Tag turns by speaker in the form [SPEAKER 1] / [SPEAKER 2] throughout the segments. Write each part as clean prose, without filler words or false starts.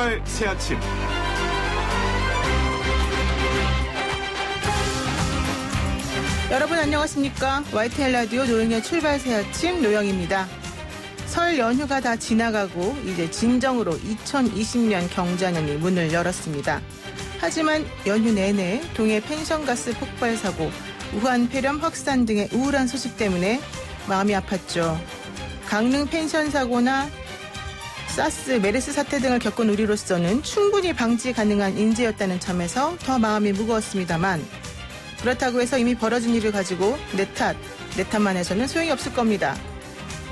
[SPEAKER 1] 출발 새아침.
[SPEAKER 2] 여러분 안녕하십니까? YTN 라디오 노영의 출발 새아침 노영입니다. 설 연휴가 다 지나가고 이제 진정으로 2020년 경자년이 문을 열었습니다. 하지만 연휴 내내 동해 펜션가스 폭발 사고, 우한 폐렴 확산 등의 우울한 소식 때문에 마음이 아팠죠. 강릉 펜션 사고나 사스, 메르스 사태 등을 겪은 우리로서는 충분히 방지 가능한 인재였다는 점에서 더 마음이 무거웠습니다만, 그렇다고 해서 이미 벌어진 일을 가지고 내 탓만 해서는 소용이 없을 겁니다.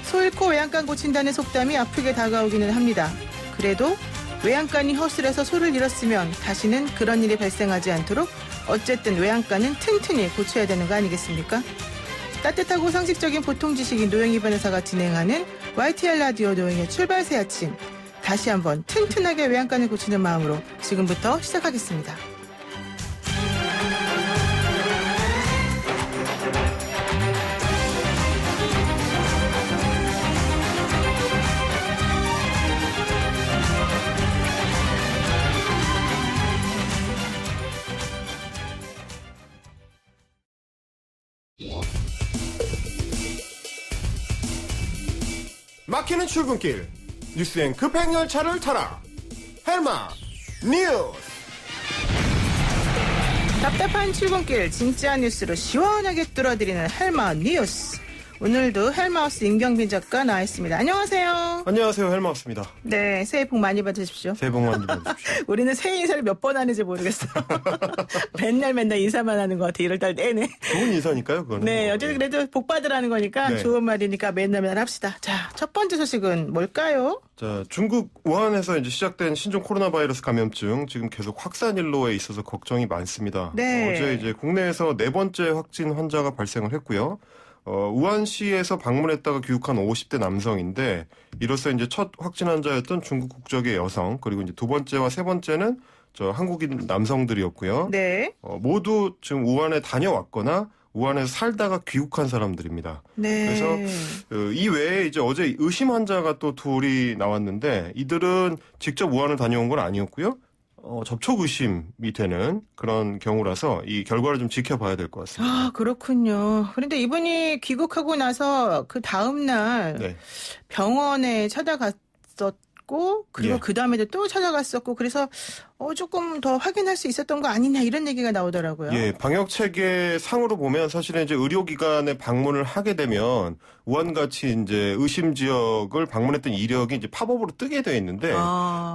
[SPEAKER 2] 소 잃고 외양간 고친다는 속담이 아프게 다가오기는 합니다. 그래도 외양간이 허술해서 소를 잃었으면 다시는 그런 일이 발생하지 않도록 어쨌든 외양간은 튼튼히 고쳐야 되는 거 아니겠습니까? 따뜻하고 상식적인 보통 지식인 노영희 변호사가 진행하는 YTN 라디오 노영의 출발 새 아침. 다시 한번 튼튼하게 외양간을 고치는 마음으로 지금부터 시작하겠습니다.
[SPEAKER 1] 막히는 출근길, 뉴스엔 급행열차를 타라. 헬마 뉴스.
[SPEAKER 2] 답답한 출근길 진짜 뉴스로 시원하게 뚫어드리는 헬마 뉴스. 오늘도 헬마우스 임경빈 작가 나와있습니다. 안녕하세요.
[SPEAKER 1] 안녕하세요, 헬마우스입니다.
[SPEAKER 2] 네, 새해 복 많이 받으십시오.
[SPEAKER 1] 새해 복 많이 받으십시오.
[SPEAKER 2] 우리는 새해 인사를 몇 번 하는지 모르겠어. 맨날 인사만 하는 것 같아, 1월달 내내.
[SPEAKER 1] 좋은 인사니까요, 그거는.
[SPEAKER 2] 네, 어쨌든 그래도 복 받으라는 거니까
[SPEAKER 1] 네.
[SPEAKER 2] 좋은 말이니까 맨날 합시다. 자, 첫 번째 소식은 뭘까요?
[SPEAKER 1] 자, 중국 우한에서 이제 시작된 신종 코로나 바이러스 감염증 지금 계속 확산 일로에 있어서 걱정이 많습니다.
[SPEAKER 2] 네.
[SPEAKER 1] 어제 이제 국내에서 4번째 확진 환자가 발생을 했고요. 우한시에서 방문했다가 귀국한 50대 남성인데, 이로써 이제 첫 확진 환자였던 중국 국적의 여성, 그리고 이제 두 번째와 세 번째는 한국인 남성들이었고요.
[SPEAKER 2] 네.
[SPEAKER 1] 모두 지금 우한에 다녀왔거나 우한에서 살다가 귀국한 사람들입니다.
[SPEAKER 2] 네.
[SPEAKER 1] 그래서 이 외에 이제 어제 의심 환자가 또 둘이 나왔는데, 이들은 직접 우한을 다녀온 건 아니었고요. 접촉 의심이 되는 그런 경우라서 이 결과를 좀 지켜봐야 될 것 같습니다.
[SPEAKER 2] 아, 그렇군요. 그런데 이분이 귀국하고 나서 그 다음날
[SPEAKER 1] 네.
[SPEAKER 2] 병원에 찾아갔었고, 그리고
[SPEAKER 1] 예.
[SPEAKER 2] 그 다음에도 또 찾아갔었고, 그래서 조금 더 확인할 수 있었던 거 아니냐, 이런 얘기가 나오더라고요.
[SPEAKER 1] 예, 방역 체계 상으로 보면 사실은 이제 의료기관에 방문을 하게 되면 우한같이 이제 의심 지역을 방문했던 이력이 이제 팝업으로 뜨게 돼 있는데,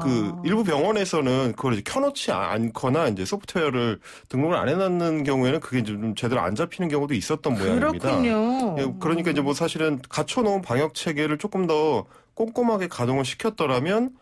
[SPEAKER 1] 그 일부 병원에서는 그걸 이제 켜놓지 않거나 이제 소프트웨어를 등록을 안 해놨는 경우에는 그게 이제 좀 제대로 안 잡히는 경우도 있었던 모양입니다.
[SPEAKER 2] 그렇군요.
[SPEAKER 1] 예, 그러니까 이제 뭐 사실은 갖춰놓은 방역 체계를 조금 더 꼼꼼하게 가동을 시켰더라면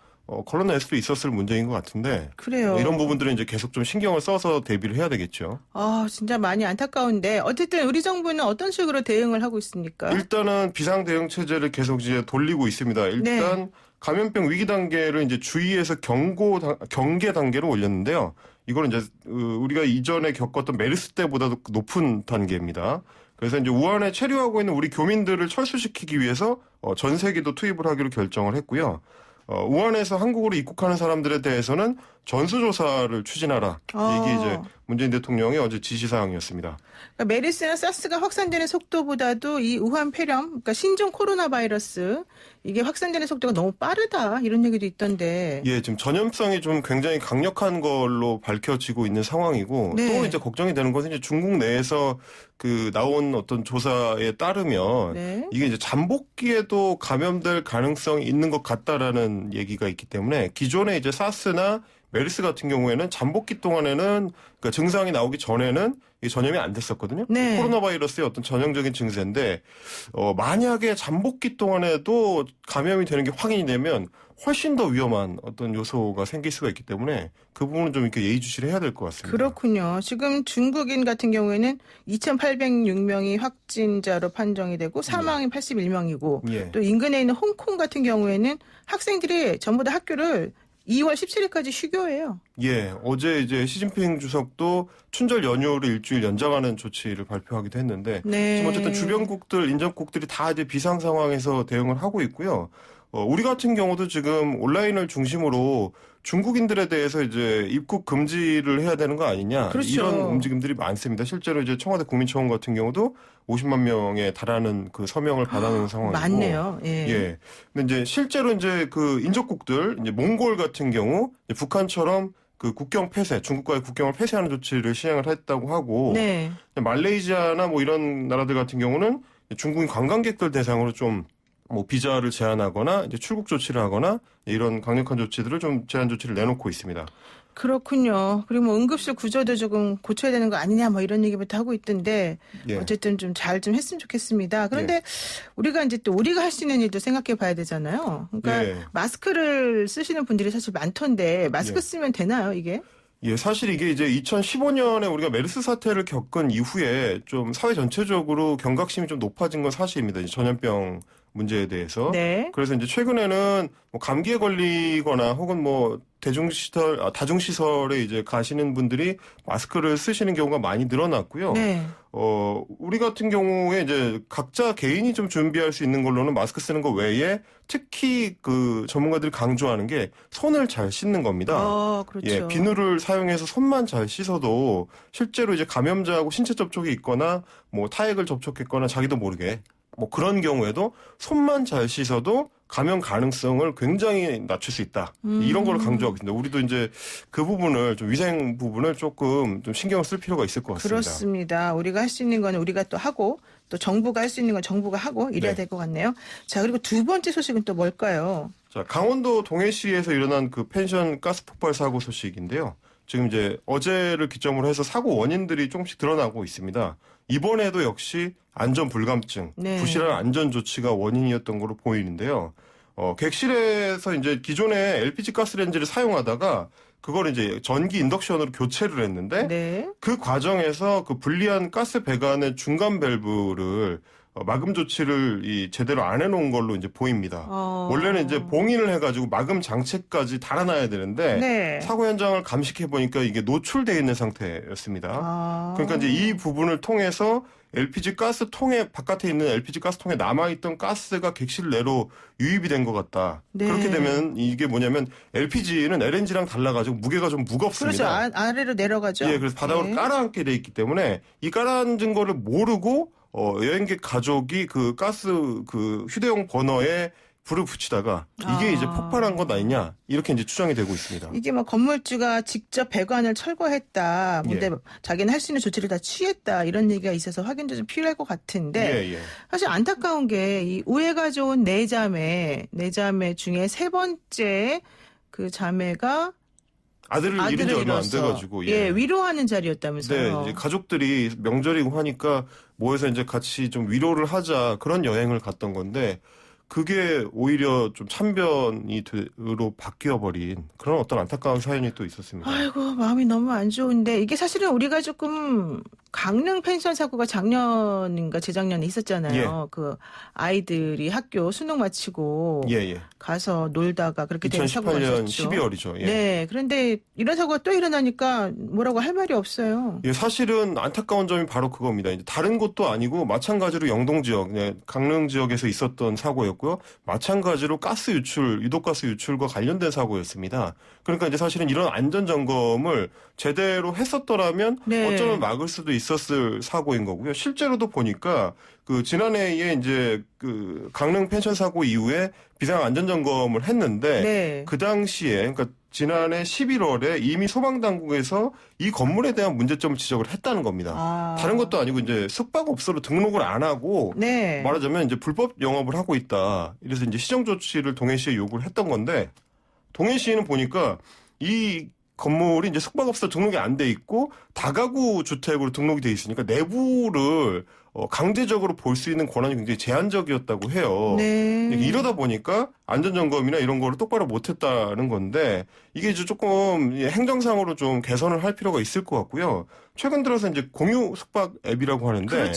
[SPEAKER 1] 걸러낼 수도 있었을 문제인 것 같은데.
[SPEAKER 2] 그래요.
[SPEAKER 1] 이런 부분들은 이제 계속 좀 신경을 써서 대비를 해야 되겠죠.
[SPEAKER 2] 아, 진짜 많이 안타까운데, 어쨌든 우리 정부는 어떤 식으로 대응을 하고 있습니까?
[SPEAKER 1] 일단은 비상 대응 체제를 계속 이제 돌리고 있습니다. 일단
[SPEAKER 2] 네.
[SPEAKER 1] 감염병 위기 단계를 이제 주의에서 경계 단계로 올렸는데요. 이거는 이제 우리가 이전에 겪었던 메르스 때보다도 높은 단계입니다. 그래서 이제 우한에 체류하고 있는 우리 교민들을 철수시키기 위해서 전 세계도 투입을 하기로 결정을 했고요. 우한에서 한국으로 입국하는 사람들에 대해서는 전수조사를 추진하라. 이게 이제 문재인 대통령의 어제 지시사항이었습니다.
[SPEAKER 2] 그러니까 메르스나 사스가 확산되는 속도보다도 이 우한 폐렴, 그러니까 신종 코로나 바이러스, 이게 확산되는 속도가 너무 빠르다, 이런 얘기도 있던데.
[SPEAKER 1] 예, 지금 전염성이 좀 굉장히 강력한 걸로 밝혀지고 있는 상황이고,
[SPEAKER 2] 네.
[SPEAKER 1] 또 이제 걱정이 되는 것은 이제 중국 내에서 나온 어떤 조사에 따르면,
[SPEAKER 2] 네.
[SPEAKER 1] 이게 이제 잠복기에도 감염될 가능성이 있는 것 같다라는 얘기가 있기 때문에, 기존에 이제 사스나 메르스 같은 경우에는 잠복기 동안에는, 그러니까 증상이 나오기 전에는 이게 전염이 안 됐었거든요.
[SPEAKER 2] 네.
[SPEAKER 1] 코로나 바이러스의 어떤 전형적인 증세인데, 만약에 잠복기 동안에도 감염이 되는 게 확인이 되면 훨씬 더 위험한 어떤 요소가 생길 수가 있기 때문에 그 부분은 좀 이렇게 예의주시를 해야 될 것 같습니다.
[SPEAKER 2] 그렇군요. 지금 중국인 같은 경우에는 2,806명이 확진자로 판정이 되고 사망이 81명이고,
[SPEAKER 1] 예.
[SPEAKER 2] 또 인근에 있는 홍콩 같은 경우에는 학생들이 전부 다 학교를 2월 17일까지 휴교해요.
[SPEAKER 1] 예, 어제 이제 시진핑 주석도 춘절 연휴를 일주일 연장하는 조치를 발표하기도 했는데,
[SPEAKER 2] 네.
[SPEAKER 1] 지금 어쨌든 주변국들, 인접국들이 다 이제 비상 상황에서 대응을 하고 있고요. 우리 같은 경우도 지금 온라인을 중심으로 중국인들에 대해서 이제 입국 금지를 해야 되는 거 아니냐.
[SPEAKER 2] 그렇죠.
[SPEAKER 1] 이런 움직임들이 많습니다. 실제로 이제 청와대 국민청원 같은 경우도 50만 명에 달하는 그 서명을 받아놓은 상황이고.
[SPEAKER 2] 많네요. 예.
[SPEAKER 1] 예. 근데 이제 실제로 이제 그 인접국들, 이제 몽골 같은 경우 북한처럼 그 국경 폐쇄, 중국과의 국경을 폐쇄하는 조치를 시행을 했다고 하고.
[SPEAKER 2] 네.
[SPEAKER 1] 말레이시아나 뭐 이런 나라들 같은 경우는 중국인 관광객들 대상으로 좀 뭐 비자를 제한하거나 이제 출국 조치를 하거나 이런 강력한 조치들을 좀 제한 조치를 내놓고 있습니다.
[SPEAKER 2] 그렇군요. 그리고 뭐 응급실 구조도 조금 고쳐야 되는 거 아니냐 뭐 이런 얘기부터 하고 있던데
[SPEAKER 1] 예.
[SPEAKER 2] 어쨌든 좀 잘 좀 했으면 좋겠습니다. 그런데 우리가 이제 또 우리가 할 수 있는 일도 생각해 봐야 되잖아요. 그러니까
[SPEAKER 1] 예.
[SPEAKER 2] 마스크를 쓰시는 분들이 사실 많던데 마스크
[SPEAKER 1] 예.
[SPEAKER 2] 쓰면 되나요, 이게?
[SPEAKER 1] 예, 사실 이게 이제 2015년에 우리가 메르스 사태를 겪은 이후에 좀 사회 전체적으로 경각심이 좀 높아진 건 사실입니다. 이제 전염병 문제에 대해서.
[SPEAKER 2] 네.
[SPEAKER 1] 그래서 이제 최근에는 뭐 감기에 걸리거나 혹은 뭐 다중시설에 이제 가시는 분들이 마스크를 쓰시는 경우가 많이 늘어났고요.
[SPEAKER 2] 네.
[SPEAKER 1] 우리 같은 경우에 이제 각자 개인이 좀 준비할 수 있는 걸로는 마스크 쓰는 거 외에 특히 그 전문가들이 강조하는 게 손을 잘 씻는 겁니다.
[SPEAKER 2] 그렇죠.
[SPEAKER 1] 예, 비누를 사용해서 손만 잘 씻어도 실제로 이제 감염자하고 신체 접촉이 있거나 뭐 타액을 접촉했거나 자기도 모르게 뭐 그런 경우에도 손만 잘 씻어도 감염 가능성을 굉장히 낮출 수 있다. 이런 걸 강조하고 있습니다. 우리도 이제 그 부분을 좀 위생 부분을 조금 좀 신경을 쓸 필요가 있을 것 같습니다.
[SPEAKER 2] 그렇습니다. 우리가 할 수 있는 건 우리가 또 하고 또 정부가 할 수 있는 건 정부가 하고 이래야
[SPEAKER 1] 네.
[SPEAKER 2] 될 것 같네요. 자, 그리고 두 번째 소식은 또 뭘까요?
[SPEAKER 1] 자, 강원도 동해시에서 일어난 그 펜션 가스 폭발 사고 소식인데요. 지금 이제 어제를 기점으로 해서 사고 원인들이 조금씩 드러나고 있습니다. 이번에도 역시 안전 불감증,
[SPEAKER 2] 네.
[SPEAKER 1] 부실한 안전 조치가 원인이었던 걸로 보이는데요. 객실에서 이제 기존에 LPG 가스레인지를 사용하다가 그걸 이제 전기 인덕션으로 교체를 했는데
[SPEAKER 2] 네.
[SPEAKER 1] 그 과정에서 그 불리한 가스 배관의 중간 밸브를 마금 조치를 제대로 안 해놓은 걸로 이제 보입니다. 원래는 이제 봉인을 해가지고 마금 장치까지 달아놔야 되는데
[SPEAKER 2] 네.
[SPEAKER 1] 사고 현장을 감식해 보니까 이게 노출되어 있는 상태였습니다. 그러니까 이제 이 부분을 통해서 LPG 가스 통에 바깥에 있는 LPG 가스 통에 남아있던 가스가 객실 내로 유입이 된 것 같다.
[SPEAKER 2] 네.
[SPEAKER 1] 그렇게 되면 이게 뭐냐면 LPG는 LNG랑 달라가지고 무게가 좀 무겁습니다.
[SPEAKER 2] 그렇죠. 아래로 내려가죠.
[SPEAKER 1] 예, 그래서 바닥으로
[SPEAKER 2] 네.
[SPEAKER 1] 깔아앉게 돼 있기 때문에 이 깔아앉은 거를 모르고 여행객 가족이 그 가스 그 휴대용 버너에 불을 붙이다가 이게 이제 폭발한 것 아니냐 이렇게 이제 추정이 되고 있습니다.
[SPEAKER 2] 이게 뭐 건물주가 직접 배관을 철거했다. 근데 자기는 할 수 있는 조치를 다 취했다. 이런 얘기가 있어서 확인도 좀 필요할 것 같은데
[SPEAKER 1] 예.
[SPEAKER 2] 사실 안타까운 게 이 우애가 좋은 네 자매 중에 세 번째 그 자매가
[SPEAKER 1] 아들을 잃은 지 얼마 안
[SPEAKER 2] 잃어서
[SPEAKER 1] 돼가지고
[SPEAKER 2] 위로하는 자리였다면서요.
[SPEAKER 1] 네, 이제 가족들이 명절이고 하니까 모여서 이제 같이 좀 위로를 하자 그런 여행을 갔던 건데 그게 오히려 좀 참변으로 바뀌어버린 그런 어떤 안타까운 사연이 또 있었습니다.
[SPEAKER 2] 아이고 마음이 너무 안 좋은데 이게 사실은 우리가 조금 강릉 펜션 사고가 작년인가 재작년에 있었잖아요. 그 아이들이 학교 수능 마치고 가서 놀다가 그렇게 된 사고가
[SPEAKER 1] 2018년
[SPEAKER 2] 있었죠.
[SPEAKER 1] 12월이죠.
[SPEAKER 2] 네, 그런데 이런 사고가 또 일어나니까 뭐라고 할 말이 없어요.
[SPEAKER 1] 예, 사실은 안타까운 점이 바로 그겁니다. 이제 다른 곳도 아니고 마찬가지로 영동 지역, 강릉 지역에서 있었던 사고였고요. 마찬가지로 가스 유출, 유독가스 유출과 관련된 사고였습니다. 그러니까 이제 사실은 이런 안전 점검을 제대로 했었더라면 어쩌면 막을 수도 있었을 사고인 거고요. 실제로도 보니까 그 지난해에 이제 그 강릉 펜션 사고 이후에 비상 안전 점검을 했는데 그 당시에 그러니까 지난해 11월에 이미 소방당국에서 이 건물에 대한 문제점을 지적을 했다는 겁니다. 다른 것도 아니고 이제 숙박업소로 등록을 안 하고 말하자면 이제 불법 영업을 하고 있다. 이래서 이제 시정 조치를 동해시에 요구를 했던 건데 동해시는 보니까 이 건물이 이제 숙박업소 등록이 안 돼 있고 다가구 주택으로 등록이 돼 있으니까 내부를 강제적으로 볼 수 있는 권한이 굉장히 제한적이었다고 해요. 이러다 보니까 안전점검이나 이런 거를 똑바로 못했다는 건데 이게 이제 조금 행정상으로 좀 개선을 할 필요가 있을 것 같고요. 최근 들어서 이제 공유 숙박 앱이라고 하는데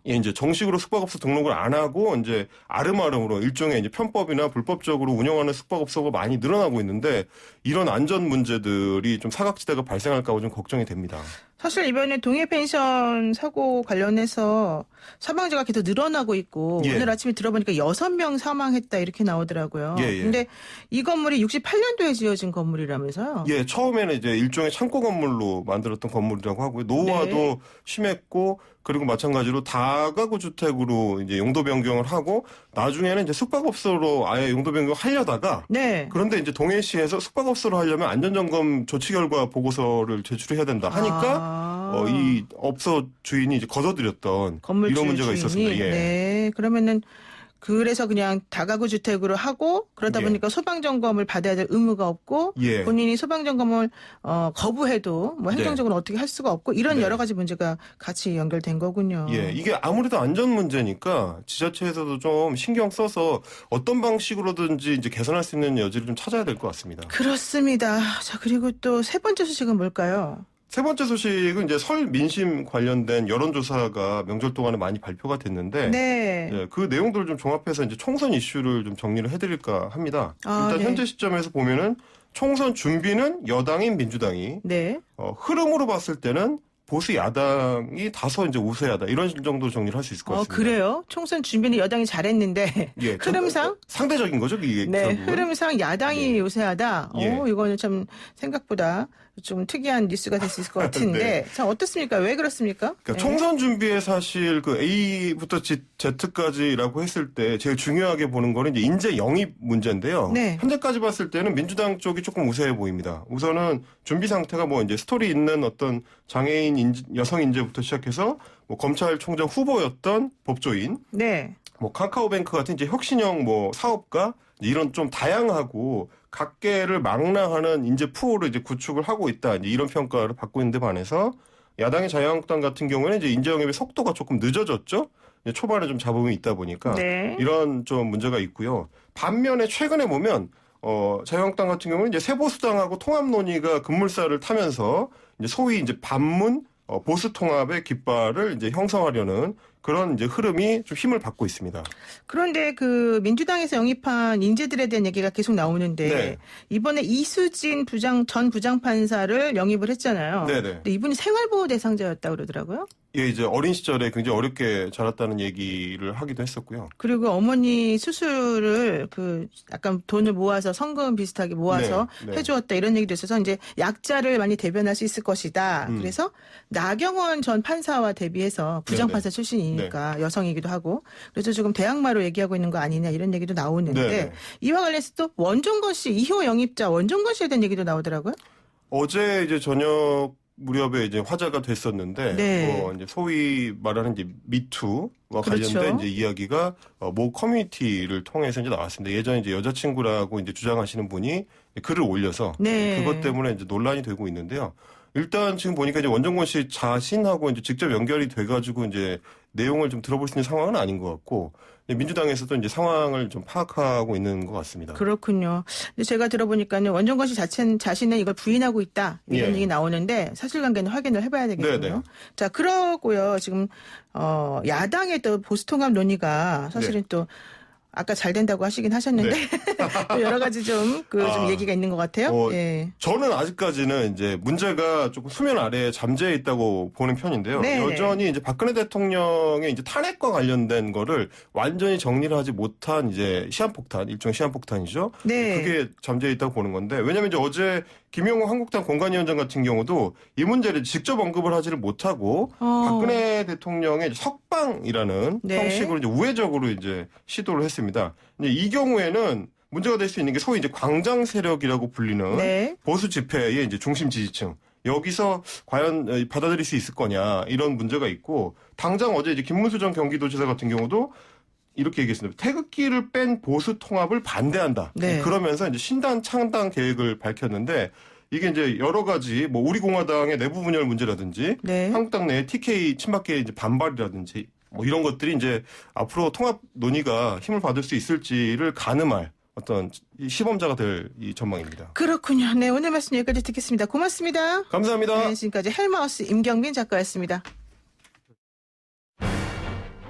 [SPEAKER 1] 이제 정식으로 숙박업소 등록을 안 하고 이제 아름아름으로 일종의 이제 편법이나 불법적으로 운영하는 숙박업소가 많이 늘어나고 있는데 이런 안전 문제들이 좀 사각지대가 발생할까 봐 좀 걱정이 됩니다.
[SPEAKER 2] 사실 이번에 동해 펜션 사고 관련해서 사망자가 계속 늘어나고 있고
[SPEAKER 1] 예.
[SPEAKER 2] 오늘 아침에 들어보니까 6명 사망했다 이렇게 나오더라고요.
[SPEAKER 1] 예, 예.
[SPEAKER 2] 근데 이 건물이 68년도에 지어진 건물이라면서요?
[SPEAKER 1] 예, 처음에는 이제 일종의 창고 건물로 만들었던 건물이라고 하고요. 노후화도
[SPEAKER 2] 네.
[SPEAKER 1] 심했고, 그리고 마찬가지로 다가구 주택으로 이제 용도 변경을 하고, 나중에는 이제 숙박업소로 아예 용도 변경하려다가,
[SPEAKER 2] 네.
[SPEAKER 1] 그런데 이제 동해시에서 숙박업소로 하려면 안전점검 조치 결과 보고서를 제출해야 된다 하니까, 이 업소 주인이 이제 거둬들였던
[SPEAKER 2] 건물
[SPEAKER 1] 이런 문제가
[SPEAKER 2] 주인이?
[SPEAKER 1] 있었습니다. 예.
[SPEAKER 2] 네. 그러면은 그래서 그냥 다가구 주택으로 하고 그러다
[SPEAKER 1] 예.
[SPEAKER 2] 보니까 소방 점검을 받아야 될 의무가 없고
[SPEAKER 1] 예.
[SPEAKER 2] 본인이 소방 점검을 거부해도 뭐 행정적으로 어떻게 할 수가 없고 이런
[SPEAKER 1] 네.
[SPEAKER 2] 여러 가지 문제가 같이 연결된 거군요.
[SPEAKER 1] 예, 이게 아무래도 안전 문제니까 지자체에서도 좀 신경 써서 어떤 방식으로든지 이제 개선할 수 있는 여지를 좀 찾아야 될 것 같습니다.
[SPEAKER 2] 그렇습니다. 자, 그리고 또 세 번째 소식은 뭘까요?
[SPEAKER 1] 세 번째 소식은 이제 설 민심 관련된 여론조사가 명절 동안에 많이 발표가 됐는데
[SPEAKER 2] 네.
[SPEAKER 1] 예, 그 내용들을 좀 종합해서 이제 총선 이슈를 좀 정리를 해드릴까 합니다.
[SPEAKER 2] 아,
[SPEAKER 1] 일단
[SPEAKER 2] 네.
[SPEAKER 1] 현재 시점에서 보면은 총선 준비는 여당인 민주당이
[SPEAKER 2] 네.
[SPEAKER 1] 흐름으로 봤을 때는 보수 야당이 다소 이제 우세하다 이런 정도 정리를 할 수 있을 것 같습니다.
[SPEAKER 2] 그래요? 총선 준비는 여당이 잘했는데
[SPEAKER 1] 예,
[SPEAKER 2] 흐름상?
[SPEAKER 1] 상대적인 거죠, 이게.
[SPEAKER 2] 네,
[SPEAKER 1] 결국은.
[SPEAKER 2] 흐름상 야당이
[SPEAKER 1] 네.
[SPEAKER 2] 우세하다.
[SPEAKER 1] 예.
[SPEAKER 2] 이거는 참 생각보다 좀 특이한 뉴스가 될 수 있을 것 같은데.
[SPEAKER 1] 네.
[SPEAKER 2] 자, 어떻습니까? 왜 그렇습니까?
[SPEAKER 1] 그러니까
[SPEAKER 2] 네.
[SPEAKER 1] 총선 준비에 사실 그 A부터 Z까지라고 했을 때 제일 중요하게 보는 거는 이제 인재 영입 문제인데요.
[SPEAKER 2] 네.
[SPEAKER 1] 현재까지 봤을 때는 민주당 쪽이 조금 우세해 보입니다. 우선은 준비 상태가 뭐 이제 스토리 있는 어떤 장애인 여성 인재부터 시작해서 뭐 검찰총장 후보였던 법조인,
[SPEAKER 2] 네.
[SPEAKER 1] 뭐 카카오뱅크 같은 이제 혁신형 뭐 사업가 이런 좀 다양하고 각계를 망라하는 인재 푸어를 이제 구축을 하고 있다. 이제 이런 평가를 받고 있는데 반해서 야당의 자유한국당 같은 경우에는 이제 인재 영입의 속도가 조금 늦어졌죠. 이제 초반에 좀 잡음이 있다 보니까
[SPEAKER 2] 네.
[SPEAKER 1] 이런 좀 문제가 있고요. 반면에 최근에 보면 자유한국당 같은 경우는 이제 세보수당하고 통합 논의가 급물살을 타면서 이제 소위 이제 반문 보수 통합의 깃발을 이제 형성하려는 그런 이제 흐름이 좀 힘을 받고 있습니다.
[SPEAKER 2] 그런데 그 민주당에서 영입한 인재들에 대한 얘기가 계속 나오는데
[SPEAKER 1] 네.
[SPEAKER 2] 이번에 이수진 전 부장판사를 영입을 했잖아요.
[SPEAKER 1] 네네.
[SPEAKER 2] 근데 이분이 생활보호 대상자였다고 그러더라고요.
[SPEAKER 1] 예, 이제 어린 시절에 굉장히 어렵게 자랐다는 얘기를 하기도 했었고요.
[SPEAKER 2] 그리고 어머니 수술을 그 약간 돈을 모아서 성금 비슷하게 모아서
[SPEAKER 1] 네, 네.
[SPEAKER 2] 해주었다 이런 얘기도 있어서 이제 약자를 많이 대변할 수 있을 것이다. 그래서 나경원 전 판사와 대비해서 부장판사 출신이니까 여성이기도 하고 그래서 지금 대항마로 얘기하고 있는 거 아니냐 이런 얘기도 나오는데
[SPEAKER 1] 네.
[SPEAKER 2] 이와 관련해서 또 원종건 씨 2호 영입자 원종건 씨에 대한 얘기도 나오더라고요.
[SPEAKER 1] 어제 이제 저녁 무렵에 이제 화제가 됐었는데,
[SPEAKER 2] 네.
[SPEAKER 1] 이제 소위 말하는 이제 미투와
[SPEAKER 2] 그렇죠.
[SPEAKER 1] 관련된 이제 이야기가 모 커뮤니티를 통해서 이제 나왔습니다. 예전에 이제 여자친구라고 이제 주장하시는 분이 글을 올려서
[SPEAKER 2] 네.
[SPEAKER 1] 그것 때문에 이제 논란이 되고 있는데요. 일단 지금 보니까 이제 원정권 씨 자신하고 이제 직접 연결이 돼가지고 이제 내용을 좀 들어볼 수 있는 상황은 아닌 것 같고 민주당에서도 이제 상황을 좀 파악하고 있는 것 같습니다.
[SPEAKER 2] 그렇군요. 근데 제가 들어보니까는 원정건 씨 자신은 이걸 부인하고 있다 이런
[SPEAKER 1] 예.
[SPEAKER 2] 얘기 나오는데 사실관계는 확인을 해봐야 되겠군요.
[SPEAKER 1] 네네.
[SPEAKER 2] 자 그러고요. 지금 야당의 또 보수통합 논의가 사실은
[SPEAKER 1] 네.
[SPEAKER 2] 또 아까 잘 된다고 하시긴 하셨는데 또 여러 가지 좀 좀 얘기가 있는 것 같아요. 예.
[SPEAKER 1] 저는 아직까지는 이제 문제가 조금 수면 아래에 잠재해 있다고 보는 편인데요.
[SPEAKER 2] 네.
[SPEAKER 1] 여전히 이제 박근혜 대통령의 이제 탄핵과 관련된 거를 완전히 정리를 하지 못한 이제 시한폭탄, 일종의 시한폭탄이죠.
[SPEAKER 2] 네.
[SPEAKER 1] 그게 잠재해 있다고 보는 건데 왜냐하면 이제 어제 김용호 한국당 공관위원장 같은 경우도 이 문제를 직접 언급을 하지를 못하고 박근혜 대통령의 석방이라는
[SPEAKER 2] 네.
[SPEAKER 1] 형식으로 이제 우회적으로 이제 시도를 했습니다. 이제 이 경우에는 문제가 될 수 있는 게 소위 이제 광장 세력이라고 불리는
[SPEAKER 2] 네.
[SPEAKER 1] 보수 집회의 이제 중심 지지층. 여기서 과연 받아들일 수 있을 거냐 이런 문제가 있고 당장 어제 이제 김문수 전 경기도지사 같은 경우도 이렇게 얘기했습니다. 태극기를 뺀 보수 통합을 반대한다.
[SPEAKER 2] 네.
[SPEAKER 1] 그러면서 이제 신당 창당 계획을 밝혔는데 이게 이제 여러 가지 뭐 우리 공화당의 내부 분열 문제라든지
[SPEAKER 2] 네.
[SPEAKER 1] 한국당 내 TK 친박계 이제 반발이라든지 뭐 이런 것들이 이제 앞으로 통합 논의가 힘을 받을 수 있을지를 가늠할 어떤 시범자가 될 이 전망입니다.
[SPEAKER 2] 그렇군요. 네 오늘 말씀 여기까지 듣겠습니다. 고맙습니다.
[SPEAKER 1] 감사합니다.
[SPEAKER 2] 네, 지금까지 헬마우스 임경민 작가였습니다.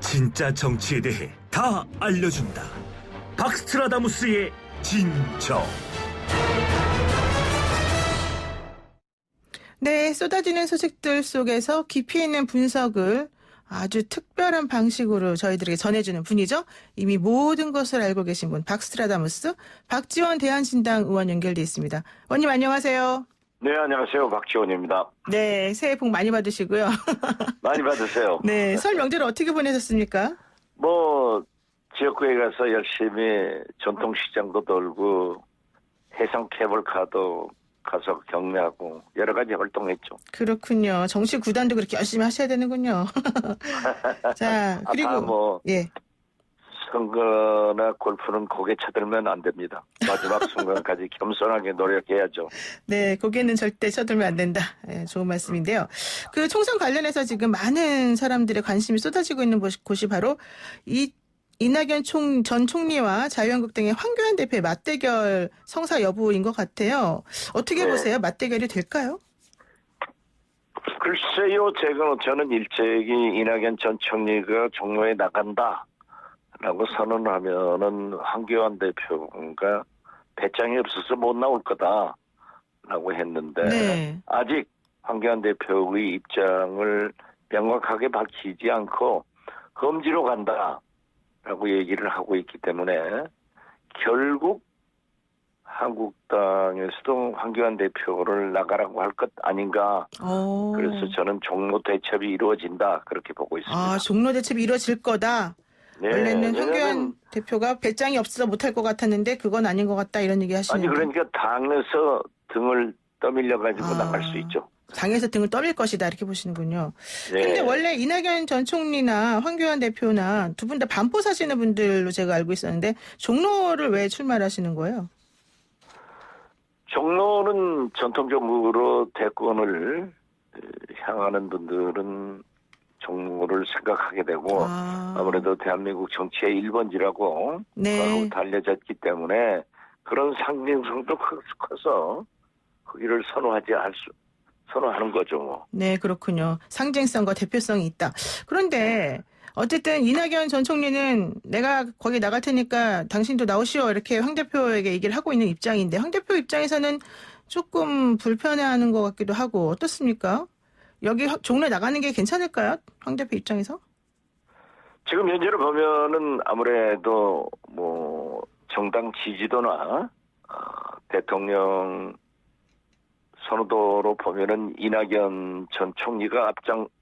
[SPEAKER 3] 진짜 정치에 대해 다 알려준다. 박스트라다무스의 진정.
[SPEAKER 2] 네, 쏟아지는 소식들 속에서 깊이 있는 분석을 아주 특별한 방식으로 저희들에게 전해주는 분이죠. 이미 모든 것을 알고 계신 분, 박스트라다무스 박지원 대한신당 의원 연결돼 있습니다. 의원님 안녕하세요.
[SPEAKER 4] 네, 안녕하세요. 박지원입니다.
[SPEAKER 2] 네, 새해 복 많이 받으시고요.
[SPEAKER 4] 많이 받으세요.
[SPEAKER 2] 네, 설 명절을 어떻게 보내셨습니까?
[SPEAKER 4] 지역구에 가서 열심히 전통시장도 돌고 해상 케이블카도 가서 경매하고 여러 가지 활동했죠.
[SPEAKER 2] 그렇군요. 정치 구단도 그렇게 열심히 하셔야 되는군요. 자, 그리고 예.
[SPEAKER 4] 선거나 골프는 고개 쳐들면 안 됩니다. 마지막 순간까지 겸손하게 노력해야죠.
[SPEAKER 2] 네, 고개는 절대 쳐들면 안 된다. 네, 좋은 말씀인데요. 그 총선 관련해서 지금 많은 사람들의 관심이 쏟아지고 있는 곳이 바로 이낙연 전 총리와 자유한국당의 황교안 대표의 맞대결 성사 여부인 것 같아요. 어떻게
[SPEAKER 4] 네.
[SPEAKER 2] 보세요? 맞대결이 될까요?
[SPEAKER 4] 글쎄요, 저는 일찍이 이낙연 전 총리가 종로에 나간다라고 선언하면은 황교안 대표가 배짱이 없어서 못 나올 거다라고 했는데
[SPEAKER 2] 네.
[SPEAKER 4] 아직 황교안 대표의 입장을 명확하게 밝히지 않고 험지로 간다라고 얘기를 하고 있기 때문에 결국 한국당에서도 황교안 대표를 나가라고 할 것 아닌가. 그래서 저는 종로 대첩이 이루어진다 그렇게 보고 있습니다.
[SPEAKER 2] 아, 종로 대첩이 이루어질 거다.
[SPEAKER 4] 네,
[SPEAKER 2] 원래는 황교안 대표가 배짱이 없어서 못할 것 같았는데 그건 아닌 것 같다 이런 얘기 하시는데.
[SPEAKER 4] 아니 그러니까 당에서 등을 떠밀려 가지고 나갈 수 있죠.
[SPEAKER 2] 당에서 등을 떠밀 것이다 이렇게 보시는군요.
[SPEAKER 4] 네.
[SPEAKER 2] 근데 원래 이낙연 전 총리나 황교안 대표나 두 분 다 반포 사시는 분들로 제가 알고 있었는데 종로를 왜 출마하시는 거예요?
[SPEAKER 4] 종로는 전통적으로 대권을 향하는 분들은 종로를 생각하게 되고 아무래도 대한민국 정치의 1번지라고
[SPEAKER 2] 네.
[SPEAKER 4] 알려졌기 때문에 그런 상징성도 커서 거기를 선호하는 거죠. 뭐.
[SPEAKER 2] 네, 그렇군요. 상징성과 대표성이 있다. 그런데 어쨌든 이낙연 전 총리는 내가 거기 나갈 테니까 당신도 나오시오 이렇게 황 대표에게 얘기를 하고 있는 입장인데 황 대표 입장에서는 조금 불편해하는 것 같기도 하고 어떻습니까? 여기 종로에 나가는 게 괜찮을까요? 황 대표 입장에서?
[SPEAKER 4] 지금 현재로 보면은 아무래도 정당 지지도나 대통령 선호도로 보면은 이낙연 전 총리가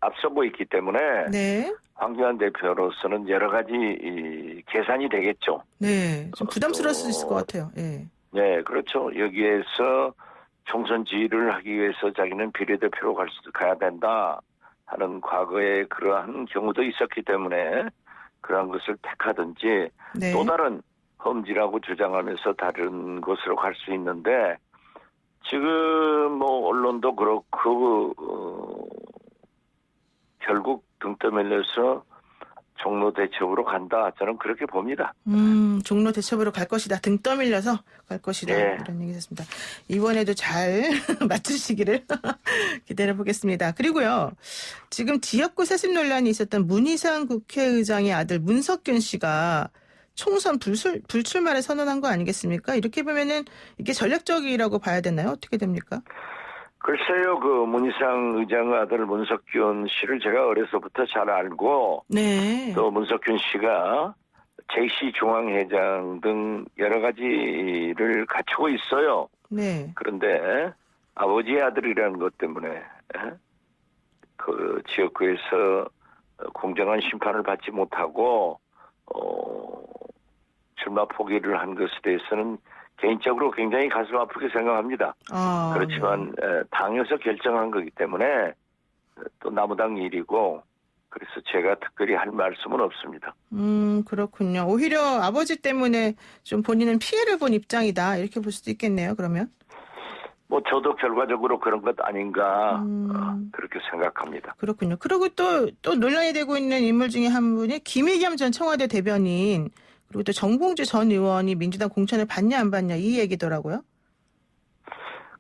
[SPEAKER 4] 앞서고 있기 때문에
[SPEAKER 2] 네.
[SPEAKER 4] 황교안 대표로서는 여러 가지 계산이 되겠죠.
[SPEAKER 2] 네. 좀 부담스러울 수 있을 것 같아요. 예.
[SPEAKER 4] 네, 그렇죠. 여기에서 총선 지휘를 하기 위해서 자기는 비례대표로 가야 된다 하는 과거에 그러한 경우도 있었기 때문에 그러한 것을 택하든지
[SPEAKER 2] 네.
[SPEAKER 4] 또 다른 험지라고 주장하면서 다른 곳으로 갈 수 있는데 지금 언론도 그렇고 결국 등 떠밀려서 종로 대첩으로 간다. 저는 그렇게 봅니다.
[SPEAKER 2] 종로 대첩으로 갈 것이다. 등 떠밀려서 갈 것이다.
[SPEAKER 4] 네.
[SPEAKER 2] 이런 얘기였습니다. 이번에도 잘 맞추시기를 기다려보겠습니다. 그리고요. 지금 지역구 세습 논란이 있었던 문희상 국회의장의 아들 문석균 씨가 총선 불출마를 선언한 거 아니겠습니까? 이렇게 보면은 이게 전략적이라고 봐야 되나요? 어떻게 됩니까?
[SPEAKER 4] 글쎄요, 문희상 의장의 아들 문석균 씨를 제가 어려서부터 잘 알고,
[SPEAKER 2] 네.
[SPEAKER 4] 또 문석균 씨가 JC중앙회장 등 여러 가지를 갖추고 있어요.
[SPEAKER 2] 네.
[SPEAKER 4] 그런데 아버지의 아들이라는 것 때문에 그 지역구에서 공정한 심판을 받지 못하고 출마 포기를 한 것에 대해서는 개인적으로 굉장히 가슴 아프게 생각합니다. 그렇지만 당에서 결정한 거기 때문에 또 남우당 일이고 그래서 제가 특별히 할 말씀은 없습니다.
[SPEAKER 2] 그렇군요. 오히려 아버지 때문에 좀 본인은 피해를 본 입장이다. 이렇게 볼 수도 있겠네요. 그러면.
[SPEAKER 4] 저도 결과적으로 그런 것 아닌가 그렇게 생각합니다.
[SPEAKER 2] 그렇군요. 그리고 또 논란이 되고 있는 인물 중에 한 분이 김의겸 전 청와대 대변인 그리고 또 정봉주 전 의원이 민주당 공천을 받냐 안 받냐 이 얘기더라고요.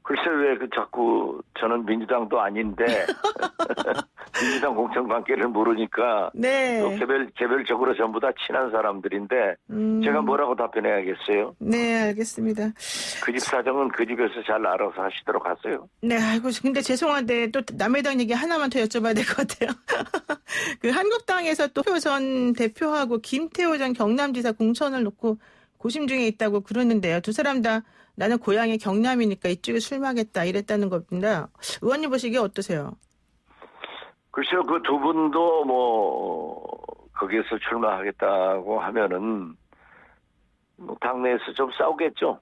[SPEAKER 4] 글쎄 왜 자꾸 저는 민주당도 아닌데 민주당 공천 관계를 모르니까
[SPEAKER 2] 네.
[SPEAKER 4] 또 개별적으로 전부 다 친한 사람들인데 제가 뭐라고 답변해야겠어요?
[SPEAKER 2] 네, 알겠습니다.
[SPEAKER 4] 그 집 사정은 그 집에서 잘 알아서 하시도록 하세요.
[SPEAKER 2] 네, 아이고, 근데 죄송한데 또 남의 당 얘기 하나만 더 여쭤봐야 될 것 같아요. 그 한국당에서 또 표 전 대표하고 김태호 전 경남지사 공천을 놓고 고심 중에 있다고 그러는데요. 두 사람 다 나는 고향이 경남이니까 이쪽에 출마하겠다 이랬다는 겁니다. 의원님 보시기에 어떠세요?
[SPEAKER 4] 글쎄요, 그 두 분도 거기에서 출마하겠다고 하면은, 당내에서 좀 싸우겠죠.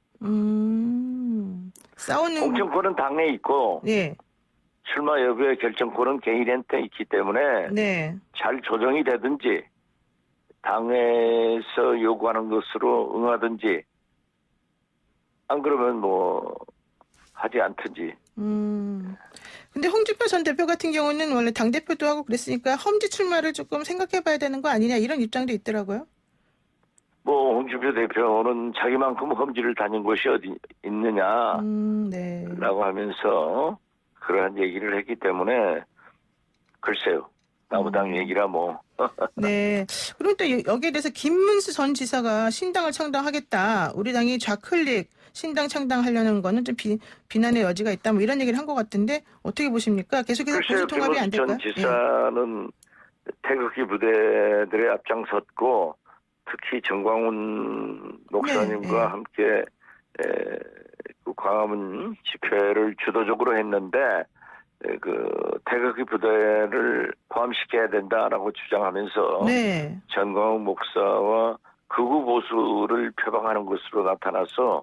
[SPEAKER 2] 싸우는.
[SPEAKER 4] 공천권은 당내에 있고,
[SPEAKER 2] 네.
[SPEAKER 4] 출마 여부의 결정권은 개인한테 있기 때문에,
[SPEAKER 2] 네.
[SPEAKER 4] 잘 조정이 되든지, 당에서 요구하는 것으로 응하든지, 안 그러면 하지 않든지.
[SPEAKER 2] 근데 홍준표 전 대표 같은 경우는 원래 당대표도 하고 그랬으니까 험지 출마를 조금 생각해 봐야 되는 거 아니냐 이런 입장도 있더라고요.
[SPEAKER 4] 홍준표 대표는 자기만큼 험지를 다닌 곳이 어디 있느냐,
[SPEAKER 2] 네.
[SPEAKER 4] 라고 하면서 그러한 얘기를 했기 때문에, 글쎄요. 나무당 얘기라
[SPEAKER 2] 네. 그럼 또 여기에 대해서 김문수 전 지사가 신당을 창당하겠다. 우리 당이 좌클릭 신당 창당하려는 거는 좀 비난의 여지가 있다. 이런 얘기를 한 것 같은데 어떻게 보십니까? 계속해서 보수 통합이 안 될까요?
[SPEAKER 4] 김문수 전 지사는 태극기 부대들에 앞장섰고 특히 정광훈 목사님과 함께 그 광화문 집회를 주도적으로 했는데 그 태극기 부대를 포함시켜야 된다라고 주장하면서 정광훈 목사와 극우 보수를 표방하는 것으로 나타나서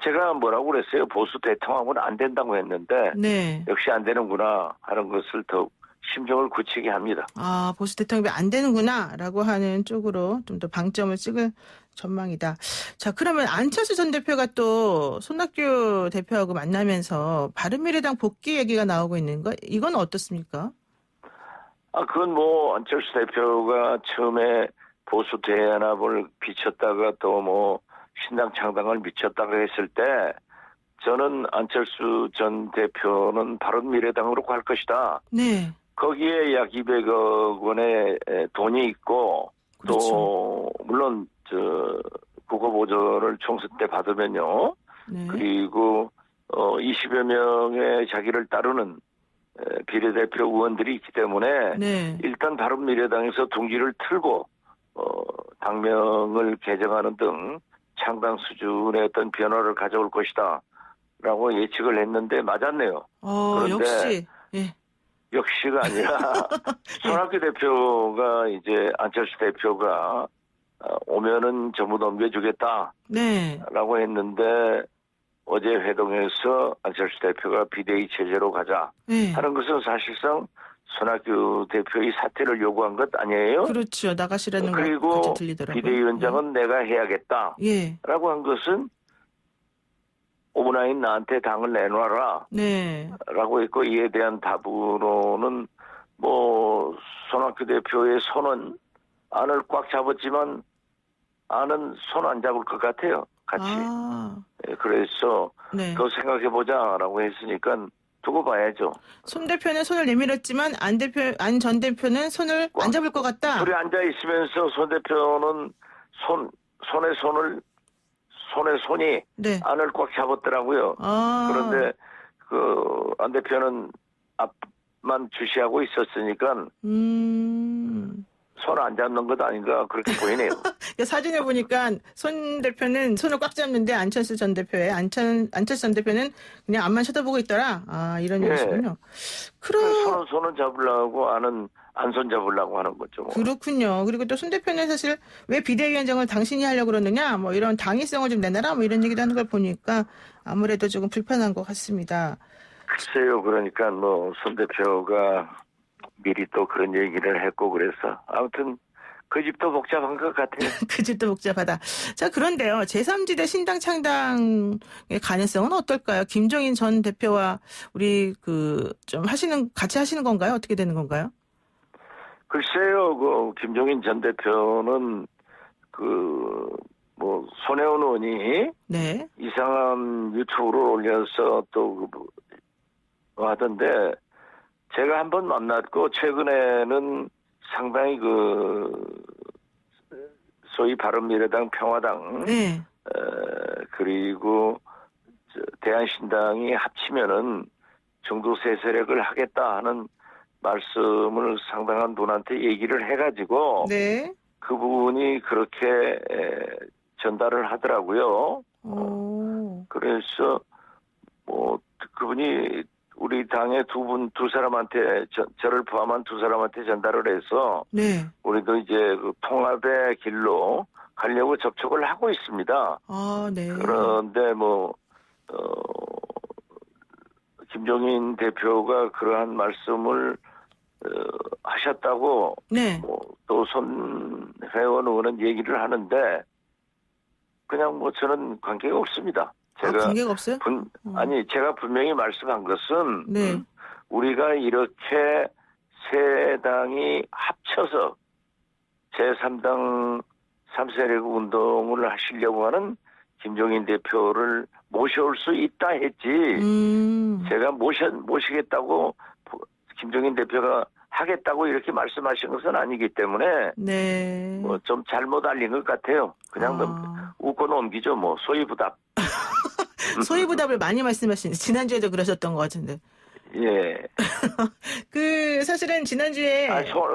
[SPEAKER 4] 제가 뭐라고 그랬어요? 보수 대통합은 안 된다고 했는데 역시 안 되는구나 하는 것을 더욱 심정을 굳히게 합니다.
[SPEAKER 2] 아, 보수 대통합이 안 되는구나라고 하는 쪽으로 좀 더 방점을 찍을 전망이다. 자, 그러면 안철수 전 대표가 또 손학규 대표하고 만나면서 바른미래당 복귀 얘기가 나오고 있는 거 이건 어떻습니까?
[SPEAKER 4] 그건 안철수 대표가 처음에 보수 대연합을 비쳤다가 또 신당 창당을 미쳤다고 했을 때 저는 안철수 전 대표는 바른미래당으로 갈 것이다.
[SPEAKER 2] 네.
[SPEAKER 4] 거기에 약 200억 원의 돈이 있고
[SPEAKER 2] 그렇죠.
[SPEAKER 4] 또 물론 국어 보조를 총선 때 받으면요. 그리고 20여 명의 자기를 따르는 비례대표 의원들이 있기 때문에 일단 바른미래당에서 둥지를 틀고 당명을 개정하는 등 창당 수준의 어떤 변화를 가져올 것이다 라고 예측을 했는데 맞았네요. 그런데
[SPEAKER 2] 역시.
[SPEAKER 4] 역시가 아니라 손학규 대표가 이제 안철수 대표가 오면은 전부 넘겨주겠다 라고 했는데 어제 회동에서 안철수 대표가 비대위 체제로 가자 하는 것은 사실상 손학규 대표의 사퇴를 요구한 것 아니에요?
[SPEAKER 2] 그렇죠. 나가시라는 거
[SPEAKER 4] 그리고
[SPEAKER 2] 같이 들리더라고요.
[SPEAKER 4] 비대위원장은 내가 해야겠다 라고 한 것은 오분화인 나한테 당을 내놔라 라고 했고 이에 대한 답으로는 손학규 대표의 손은 안을 꽉 잡았지만 안은 손 안 잡을 것 같아요. 같이. 그래서 더 생각해보자 라고 했으니까 두고 봐야죠.
[SPEAKER 2] 손 대표는 손을 내밀었지만 안 전 대표는 손을 안 잡을 것 같다.
[SPEAKER 4] 둘이 앉아있으면서 손 대표는 손의 손이 안을 꽉 잡았더라고요. 그런데 안 대표는 앞만 주시하고 있었으니까 손 안 잡는 것 아닌가 그렇게 보이네요.
[SPEAKER 2] 사진을 보니까 손 대표는 손을 꽉 잡는데 안철수 전 대표는 그냥 앞만 쳐다보고 있더라. 이런 얘기시군요.
[SPEAKER 4] 손은 잡으려고 안은 안 손 잡으려고 하는 거죠.
[SPEAKER 2] 그렇군요. 그리고 또 손 대표는 사실 왜 비대위원장을 당신이 하려고 그러느냐 이런 당위성을 좀 내놔라 이런 얘기도 하는 걸 보니까 아무래도 조금 불편한 것 같습니다.
[SPEAKER 4] 글쎄요. 그러니까 손 대표가 미리 또 그런 얘기를 했고 그래서 아무튼 그 집도 복잡한 것 같아요.
[SPEAKER 2] 그 집도 복잡하다. 자, 그런데요. 제3지대 신당 창당의 가능성은 어떨까요? 김종인 전 대표와 우리 좀 같이 하시는 건가요? 어떻게 되는 건가요?
[SPEAKER 4] 글쎄요. 김종인 전 대표는 손혜원 의원이 이상한 유튜브를 올려서 또 하던데 제가 한번 만났고 최근에는 상당히 소위 바른미래당, 평화당,
[SPEAKER 2] 네.
[SPEAKER 4] 그리고 대한신당이 합치면은 정도세 세력을 하겠다 하는 말씀을 상당한 분한테 얘기를 해가지고
[SPEAKER 2] 네.
[SPEAKER 4] 그분이 그렇게 전달을 하더라고요. 그래서 뭐 그분이 우리 당의 두 사람한테 저를 포함한 두 사람한테 전달을 해서
[SPEAKER 2] 네.
[SPEAKER 4] 우리도 이제 그 통합의 길로 가려고 접촉을 하고 있습니다.
[SPEAKER 2] 아, 네.
[SPEAKER 4] 그런데 김종인 대표가 그러한 말씀을 하셨다고
[SPEAKER 2] 네.
[SPEAKER 4] 또 손혜원 의원은 얘기를 하는데 그냥 저는 관계가 없습니다. 제가
[SPEAKER 2] 관계가 없어요?
[SPEAKER 4] 아니 제가 분명히 말씀한 것은
[SPEAKER 2] 네.
[SPEAKER 4] 우리가 이렇게 세 당이 합쳐서 제3당 3세력 운동을 하시려고 하는 김종인 대표를 모셔올 수 있다 했지 제가 모시겠다고 김종인 대표가 하겠다고 이렇게 말씀하신 것은 아니기 때문에
[SPEAKER 2] 네.
[SPEAKER 4] 좀 잘못 알린 것 같아요. 그냥 웃고 넘기죠. 소이부답.
[SPEAKER 2] 소이부답을 많이 말씀하시는데 지난주에도 그러셨던 것 같은데.
[SPEAKER 4] 예.
[SPEAKER 2] 사실은 지난주에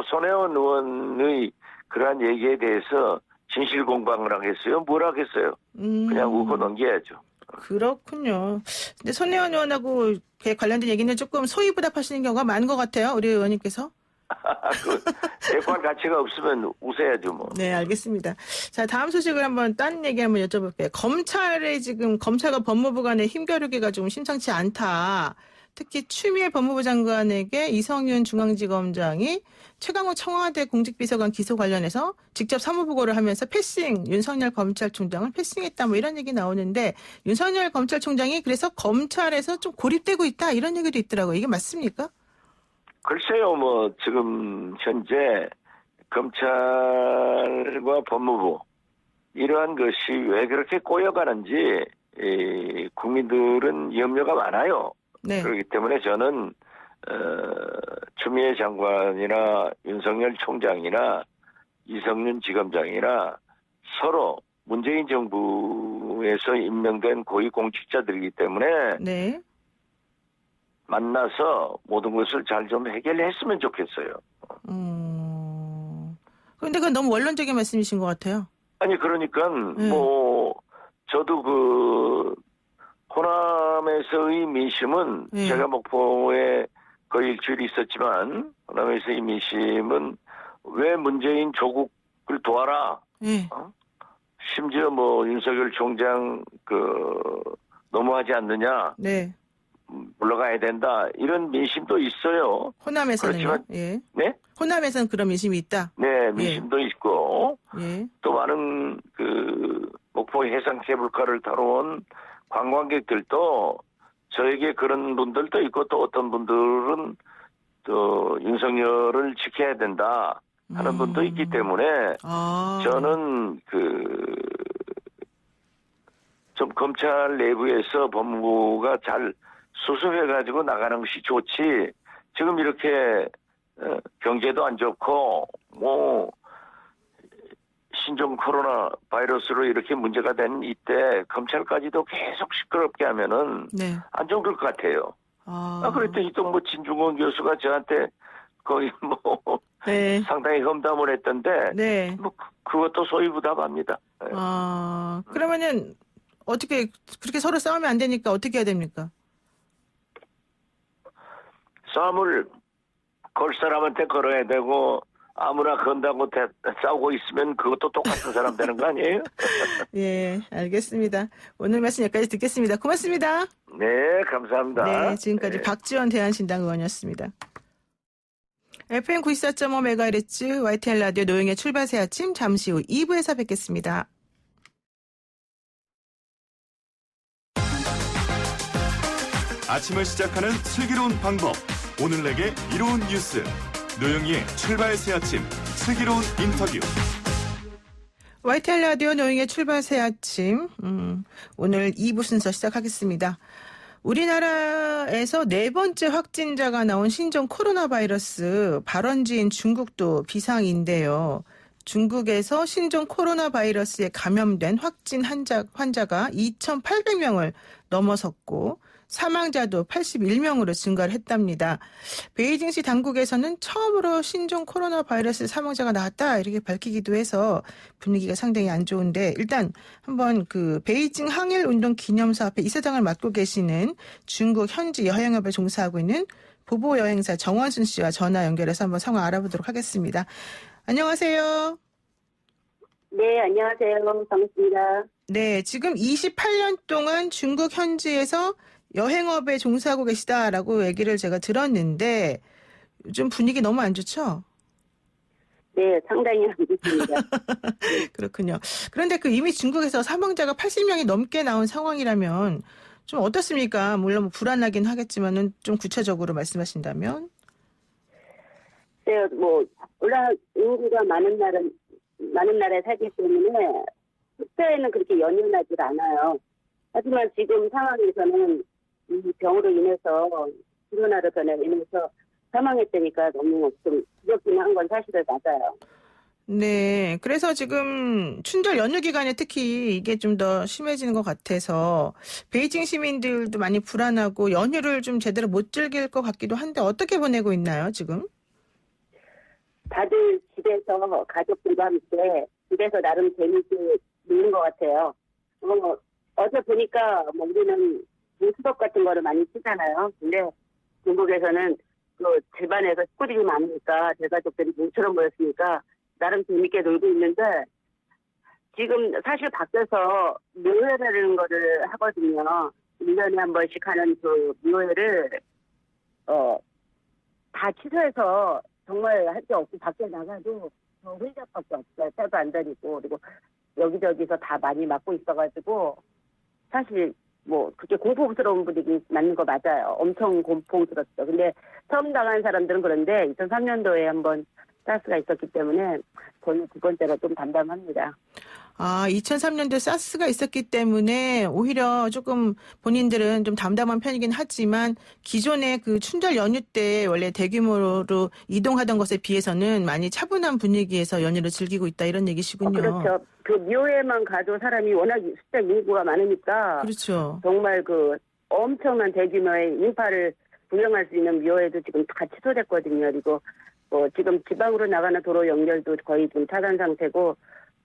[SPEAKER 4] 손혜원 의원의 그러한 얘기에 대해서 진실 공방을 하겠어요? 뭘 하겠어요? 그냥 웃고 넘겨야죠.
[SPEAKER 2] 그렇군요. 근데 손혜원 의원하고 관련된 얘기는 조금 소이부답하시는 경우가 많은 것 같아요. 우리 의원님께서.
[SPEAKER 4] 대꾸할 가치가 없으면 웃어야죠, 뭐.
[SPEAKER 2] 네, 알겠습니다. 자, 다음 소식을 딴 얘기 한번 여쭤볼게요. 검찰과 법무부 간의 힘겨루기가 좀 심상치 않다. 특히 추미애 법무부 장관에게 이성윤 중앙지검장이 최강욱 청와대 공직비서관 기소 관련해서 직접 사무보고를 하면서 윤석열 검찰총장을 패싱했다 이런 얘기 나오는데 윤석열 검찰총장이 그래서 검찰에서 좀 고립되고 있다 이런 얘기도 있더라고요. 이게 맞습니까?
[SPEAKER 4] 글쎄요, 지금 현재 검찰과 법무부 이러한 것이 왜 그렇게 꼬여가는지 국민들은 염려가 많아요.
[SPEAKER 2] 네.
[SPEAKER 4] 그렇기 때문에 저는 추미애 장관이나 윤석열 총장이나 이성윤 지검장이나 서로 문재인 정부에서 임명된 고위공직자들이기 때문에
[SPEAKER 2] 네.
[SPEAKER 4] 만나서 모든 것을 잘 좀 해결했으면 좋겠어요.
[SPEAKER 2] 그런데 그건 너무 원론적인 말씀이신 것 같아요.
[SPEAKER 4] 아니 그러니까 저도 호남에서의 민심은 제가 목포에 거의 일주일 있었지만 호남에서의 민심은 왜 문재인 조국을 도와라. 심지어 윤석열 총장 너무하지 않느냐.
[SPEAKER 2] 네.
[SPEAKER 4] 물러가야 된다. 이런 민심도 있어요.
[SPEAKER 2] 호남에서는요?
[SPEAKER 4] 그렇지만,
[SPEAKER 2] 예.
[SPEAKER 4] 네?
[SPEAKER 2] 호남에서는 그런 민심이 있다?
[SPEAKER 4] 네, 민심도 있고,
[SPEAKER 2] 예.
[SPEAKER 4] 또 많은 목포 해상 케이블카를 타러 온 관광객들도 저에게 그런 분들도 있고 또 어떤 분들은 또 윤석열을 지켜야 된다 하는 분도 있기 때문에 저는 좀 검찰 내부에서 법무부가 잘 수습해가지고 나가는 것이 좋지. 지금 이렇게 경제도 안 좋고 신종 코로나 바이러스로 이렇게 문제가 된 이때 검찰까지도 계속 시끄럽게 하면은
[SPEAKER 2] 네.
[SPEAKER 4] 안 좋을 것 같아요. 그랬더니 또 진중권 교수가 저한테 거의
[SPEAKER 2] 네.
[SPEAKER 4] 상당히 험담을 했던데
[SPEAKER 2] 네.
[SPEAKER 4] 그것도 소이부답합니다.
[SPEAKER 2] 그러면은 어떻게 그렇게 서로 싸우면 안 되니까 어떻게 해야 됩니까?
[SPEAKER 4] 싸움을 걸 사람한테 걸어야 되고 아무나 건다고 싸우고 있으면 그것도 똑같은 사람 되는 거 아니에요?
[SPEAKER 2] 예, 알겠습니다. 오늘 말씀 여기까지 듣겠습니다. 고맙습니다.
[SPEAKER 4] 네, 감사합니다.
[SPEAKER 2] 네, 지금까지 박지원 대한신당 의원이었습니다. FM 94.5MHz YTN 라디오 노영의 출발 새 아침 잠시 후 2부에서 뵙겠습니다.
[SPEAKER 5] 아침을 시작하는 슬기로운 방법. 오늘 내게 이로운 뉴스. 노영희의 출발 새 아침 슬기로운 인터뷰.
[SPEAKER 2] YTN 라디오 노영의 출발 새 아침. 오늘 2부 순서 시작하겠습니다. 우리나라에서 네 번째 확진자가 나온 신종 코로나 바이러스 발원지인 중국도 비상인데요. 중국에서 신종 코로나 바이러스에 감염된 확진 환자가 2,800명을 넘어섰고 사망자도 81명으로 증가를 했답니다. 베이징시 당국에서는 처음으로 신종 코로나 바이러스 사망자가 나왔다 이렇게 밝히기도 해서 분위기가 상당히 안 좋은데 일단 한번 그 베이징 항일운동 기념사 앞에 이사장을 맡고 계시는 중국 현지 여행업에 종사하고 있는 보보 여행사 정원순 씨와 전화 연결해서 한번 상황 알아보도록 하겠습니다. 안녕하세요.
[SPEAKER 6] 네, 안녕하세요. 반갑습니다.
[SPEAKER 2] 네, 지금 28년 동안 중국 현지에서 여행업에 종사하고 계시다라고 얘기를 제가 들었는데 요즘 분위기 너무 안 좋죠?
[SPEAKER 6] 네, 상당히 안 좋습니다.
[SPEAKER 2] 그렇군요. 그런데 그 이미 중국에서 사망자가 80명이 넘게 나온 상황이라면 좀 어떻습니까? 물론 뭐 불안하긴 하겠지만은 좀 구체적으로 말씀하신다면?
[SPEAKER 6] 네, 뭐 워낙 인구가 많은 나라에 살기 때문에 숫자에는 그렇게 연연하지 않아요. 하지만 지금 상황에서는 이 병으로 인해서 코로나로 인해서 사망했다니까 너무 좀 두렵긴 한 건 사실은 맞아요.
[SPEAKER 2] 네. 그래서 지금 춘절 연휴 기간에 특히 이게 좀 더 심해지는 것 같아서 베이징 시민들도 많이 불안하고 연휴를 좀 제대로 못 즐길 것 같기도 한데 어떻게 보내고 있나요, 지금?
[SPEAKER 6] 다들 집에서 가족들과 함께 집에서 나름 재밌게 노는 것 같아요. 어제 보니까 뭐 우리는 수업 같은 거를 많이 치잖아요. 근데 중국에서는 그 집안에서 식구들이 많으니까 대가족들이 모처럼 모였으니까 나름 재밌게 놀고 있는데 지금 사실 밖에서 묘회라는 거를 하거든요. 1년에 한 번씩 하는 그 묘회를 다 취소해서 정말 할 게 없고 밖에 나가도 저 혼자밖에 없어요. 차도 안 다니고 그리고 여기저기서 다 많이 맞고 있어가지고 사실 뭐 그렇게 공포스러운 분위기 맞는 거 맞아요. 엄청 공포스럽죠. 근데 처음 당한 사람들은 그런데 2003년도에 한번 사스가 있었기 때문에 저는 두 번째가 좀 담담합니다.
[SPEAKER 2] 아, 2003년도에 사스가 있었기 때문에 오히려 조금 본인들은 좀 담담한 편이긴 하지만 기존의 그 춘절 연휴 때 원래 대규모로 이동하던 것에 비해서는 많이 차분한 분위기에서 연휴를 즐기고 있다 이런 얘기시군요.
[SPEAKER 6] 그렇죠. 그 묘에만 가도 사람이 워낙 숫자 인구가 많으니까
[SPEAKER 2] 그렇죠.
[SPEAKER 6] 정말 그 엄청난 대규모의 인파를 구경할 수 있는 묘에도 지금 다 취소됐거든요. 그리고 지금 지방으로 나가는 도로 연결도 거의 좀 차단 상태고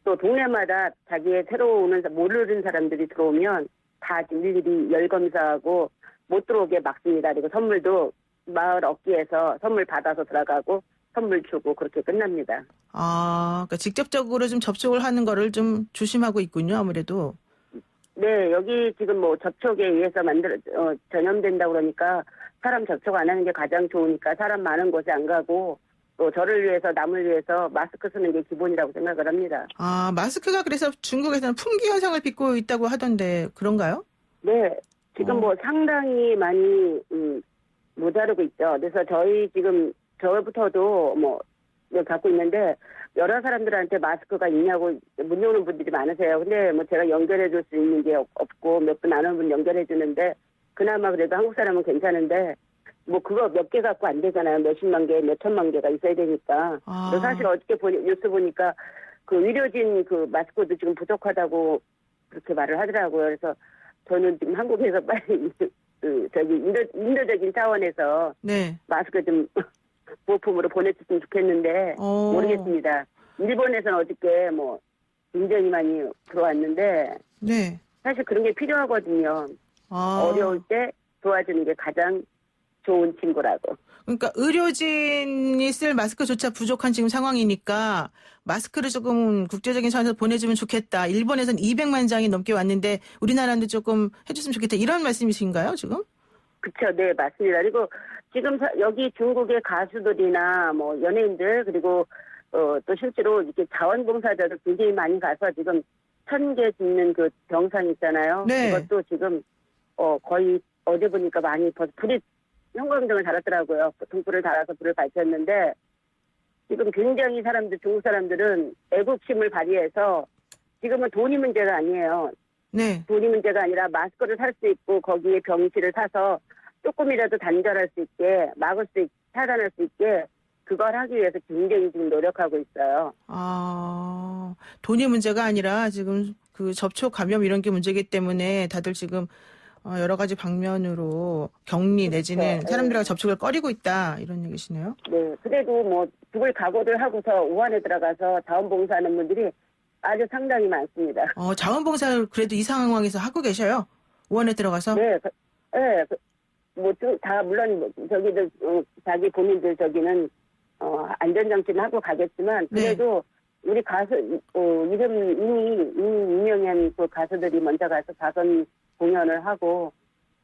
[SPEAKER 6] 또 동네마다 자기의 새로 오는 모르는 사람들이 들어오면 다 일일이 열검사하고 못 들어오게 막습니다. 그리고 선물도 마을 어귀에서 선물 받아서 들어가고 선물 주고 그렇게 끝납니다.
[SPEAKER 2] 아, 그러니까 직접적으로 좀 접촉을 하는 거를 좀 조심하고 있군요, 아무래도.
[SPEAKER 6] 네, 여기 지금 뭐 접촉에 의해서 전염된다고 그러니까 사람 접촉 안 하는 게 가장 좋으니까 사람 많은 곳에 안 가고 또 저를 위해서 남을 위해서 마스크 쓰는 게 기본이라고 생각을 합니다.
[SPEAKER 2] 아, 마스크가 그래서 중국에서는 품귀 현상을 빚고 있다고 하던데 그런가요?
[SPEAKER 6] 네, 지금 뭐 상당히 많이 모자르고 있죠. 그래서 저희 지금 저부터도 뭐 갖고 있는데 여러 사람들한테 마스크가 있냐고 문의오는 분들이 많으세요. 근데 뭐 제가 연결해 줄 수 있는 게 없고 몇 분 아는 분 연결해 주는데 그나마 그래도 한국 사람은 괜찮은데 뭐 그거 몇 개 갖고 안 되잖아요. 몇십만 개, 몇천만 개가 있어야 되니까.
[SPEAKER 2] 아.
[SPEAKER 6] 사실 어저께 뉴스 보니까 그 의료진 그 마스크도 지금 부족하다고 그렇게 말을 하더라고요. 그래서 저는 지금 한국에서 빨리 인도적인 차원에서
[SPEAKER 2] 네.
[SPEAKER 6] 마스크 좀 보품으로 보내줬으면 좋겠는데 모르겠습니다. 일본에서는 어저께 뭐 굉장히 많이 들어왔는데
[SPEAKER 2] 네.
[SPEAKER 6] 사실 그런 게 필요하거든요.
[SPEAKER 2] 아.
[SPEAKER 6] 어려울 때 도와주는 게 가장 좋은 친구라고.
[SPEAKER 2] 그러니까 의료진이 쓸 마스크조차 부족한 지금 상황이니까 마스크를 조금 국제적인 차원에서 보내주면 좋겠다. 일본에서는 200만 장이 넘게 왔는데 우리나라도 조금 해줬으면 좋겠다. 이런 말씀이신가요, 지금?
[SPEAKER 6] 그렇죠. 네, 맞습니다. 그리고 지금 여기 중국의 가수들이나 뭐 연예인들 그리고 또 실제로 이렇게 자원봉사자들 굉장히 많이 가서 지금 1000개 짓는 그 병상 있잖아요.
[SPEAKER 2] 네.
[SPEAKER 6] 이것도 지금 거의 어제 보니까 많이 불이 형광등을 달았더라고요. 등불을 달아서 불을 밝혔는데 지금 굉장히 중국 사람들은 애국심을 발휘해서 지금은 돈이 문제가 아니에요.
[SPEAKER 2] 네.
[SPEAKER 6] 돈이 문제가 아니라 마스크를 살 수 있고 거기에 병실을 사서 조금이라도 단절할 수 있게 차단할 수 있게 그걸 하기 위해서 굉장히 지금 노력하고 있어요.
[SPEAKER 2] 돈이 문제가 아니라 지금 그 접촉 감염 이런 게 문제이기 때문에 다들 지금 여러 가지 방면으로 격리 내지는
[SPEAKER 6] 네.
[SPEAKER 2] 사람들과 접촉을 꺼리고 있다 이런 얘기시네요.
[SPEAKER 6] 네, 그래도 뭐 죽을 각오를 하고서 우한에 들어가서 자원봉사하는 분들이 아주 상당히 많습니다.
[SPEAKER 2] 자원봉사를 그래도 이 상황에서 하고 계셔요? 우원에 들어가서?
[SPEAKER 6] 네, 다 물론 저기들 자기 본인들 저기는 안전장치는 하고 가겠지만 그래도 우리 가수 이름 이미 유명한 그 가수들이 먼저 가서 작은 공연을 하고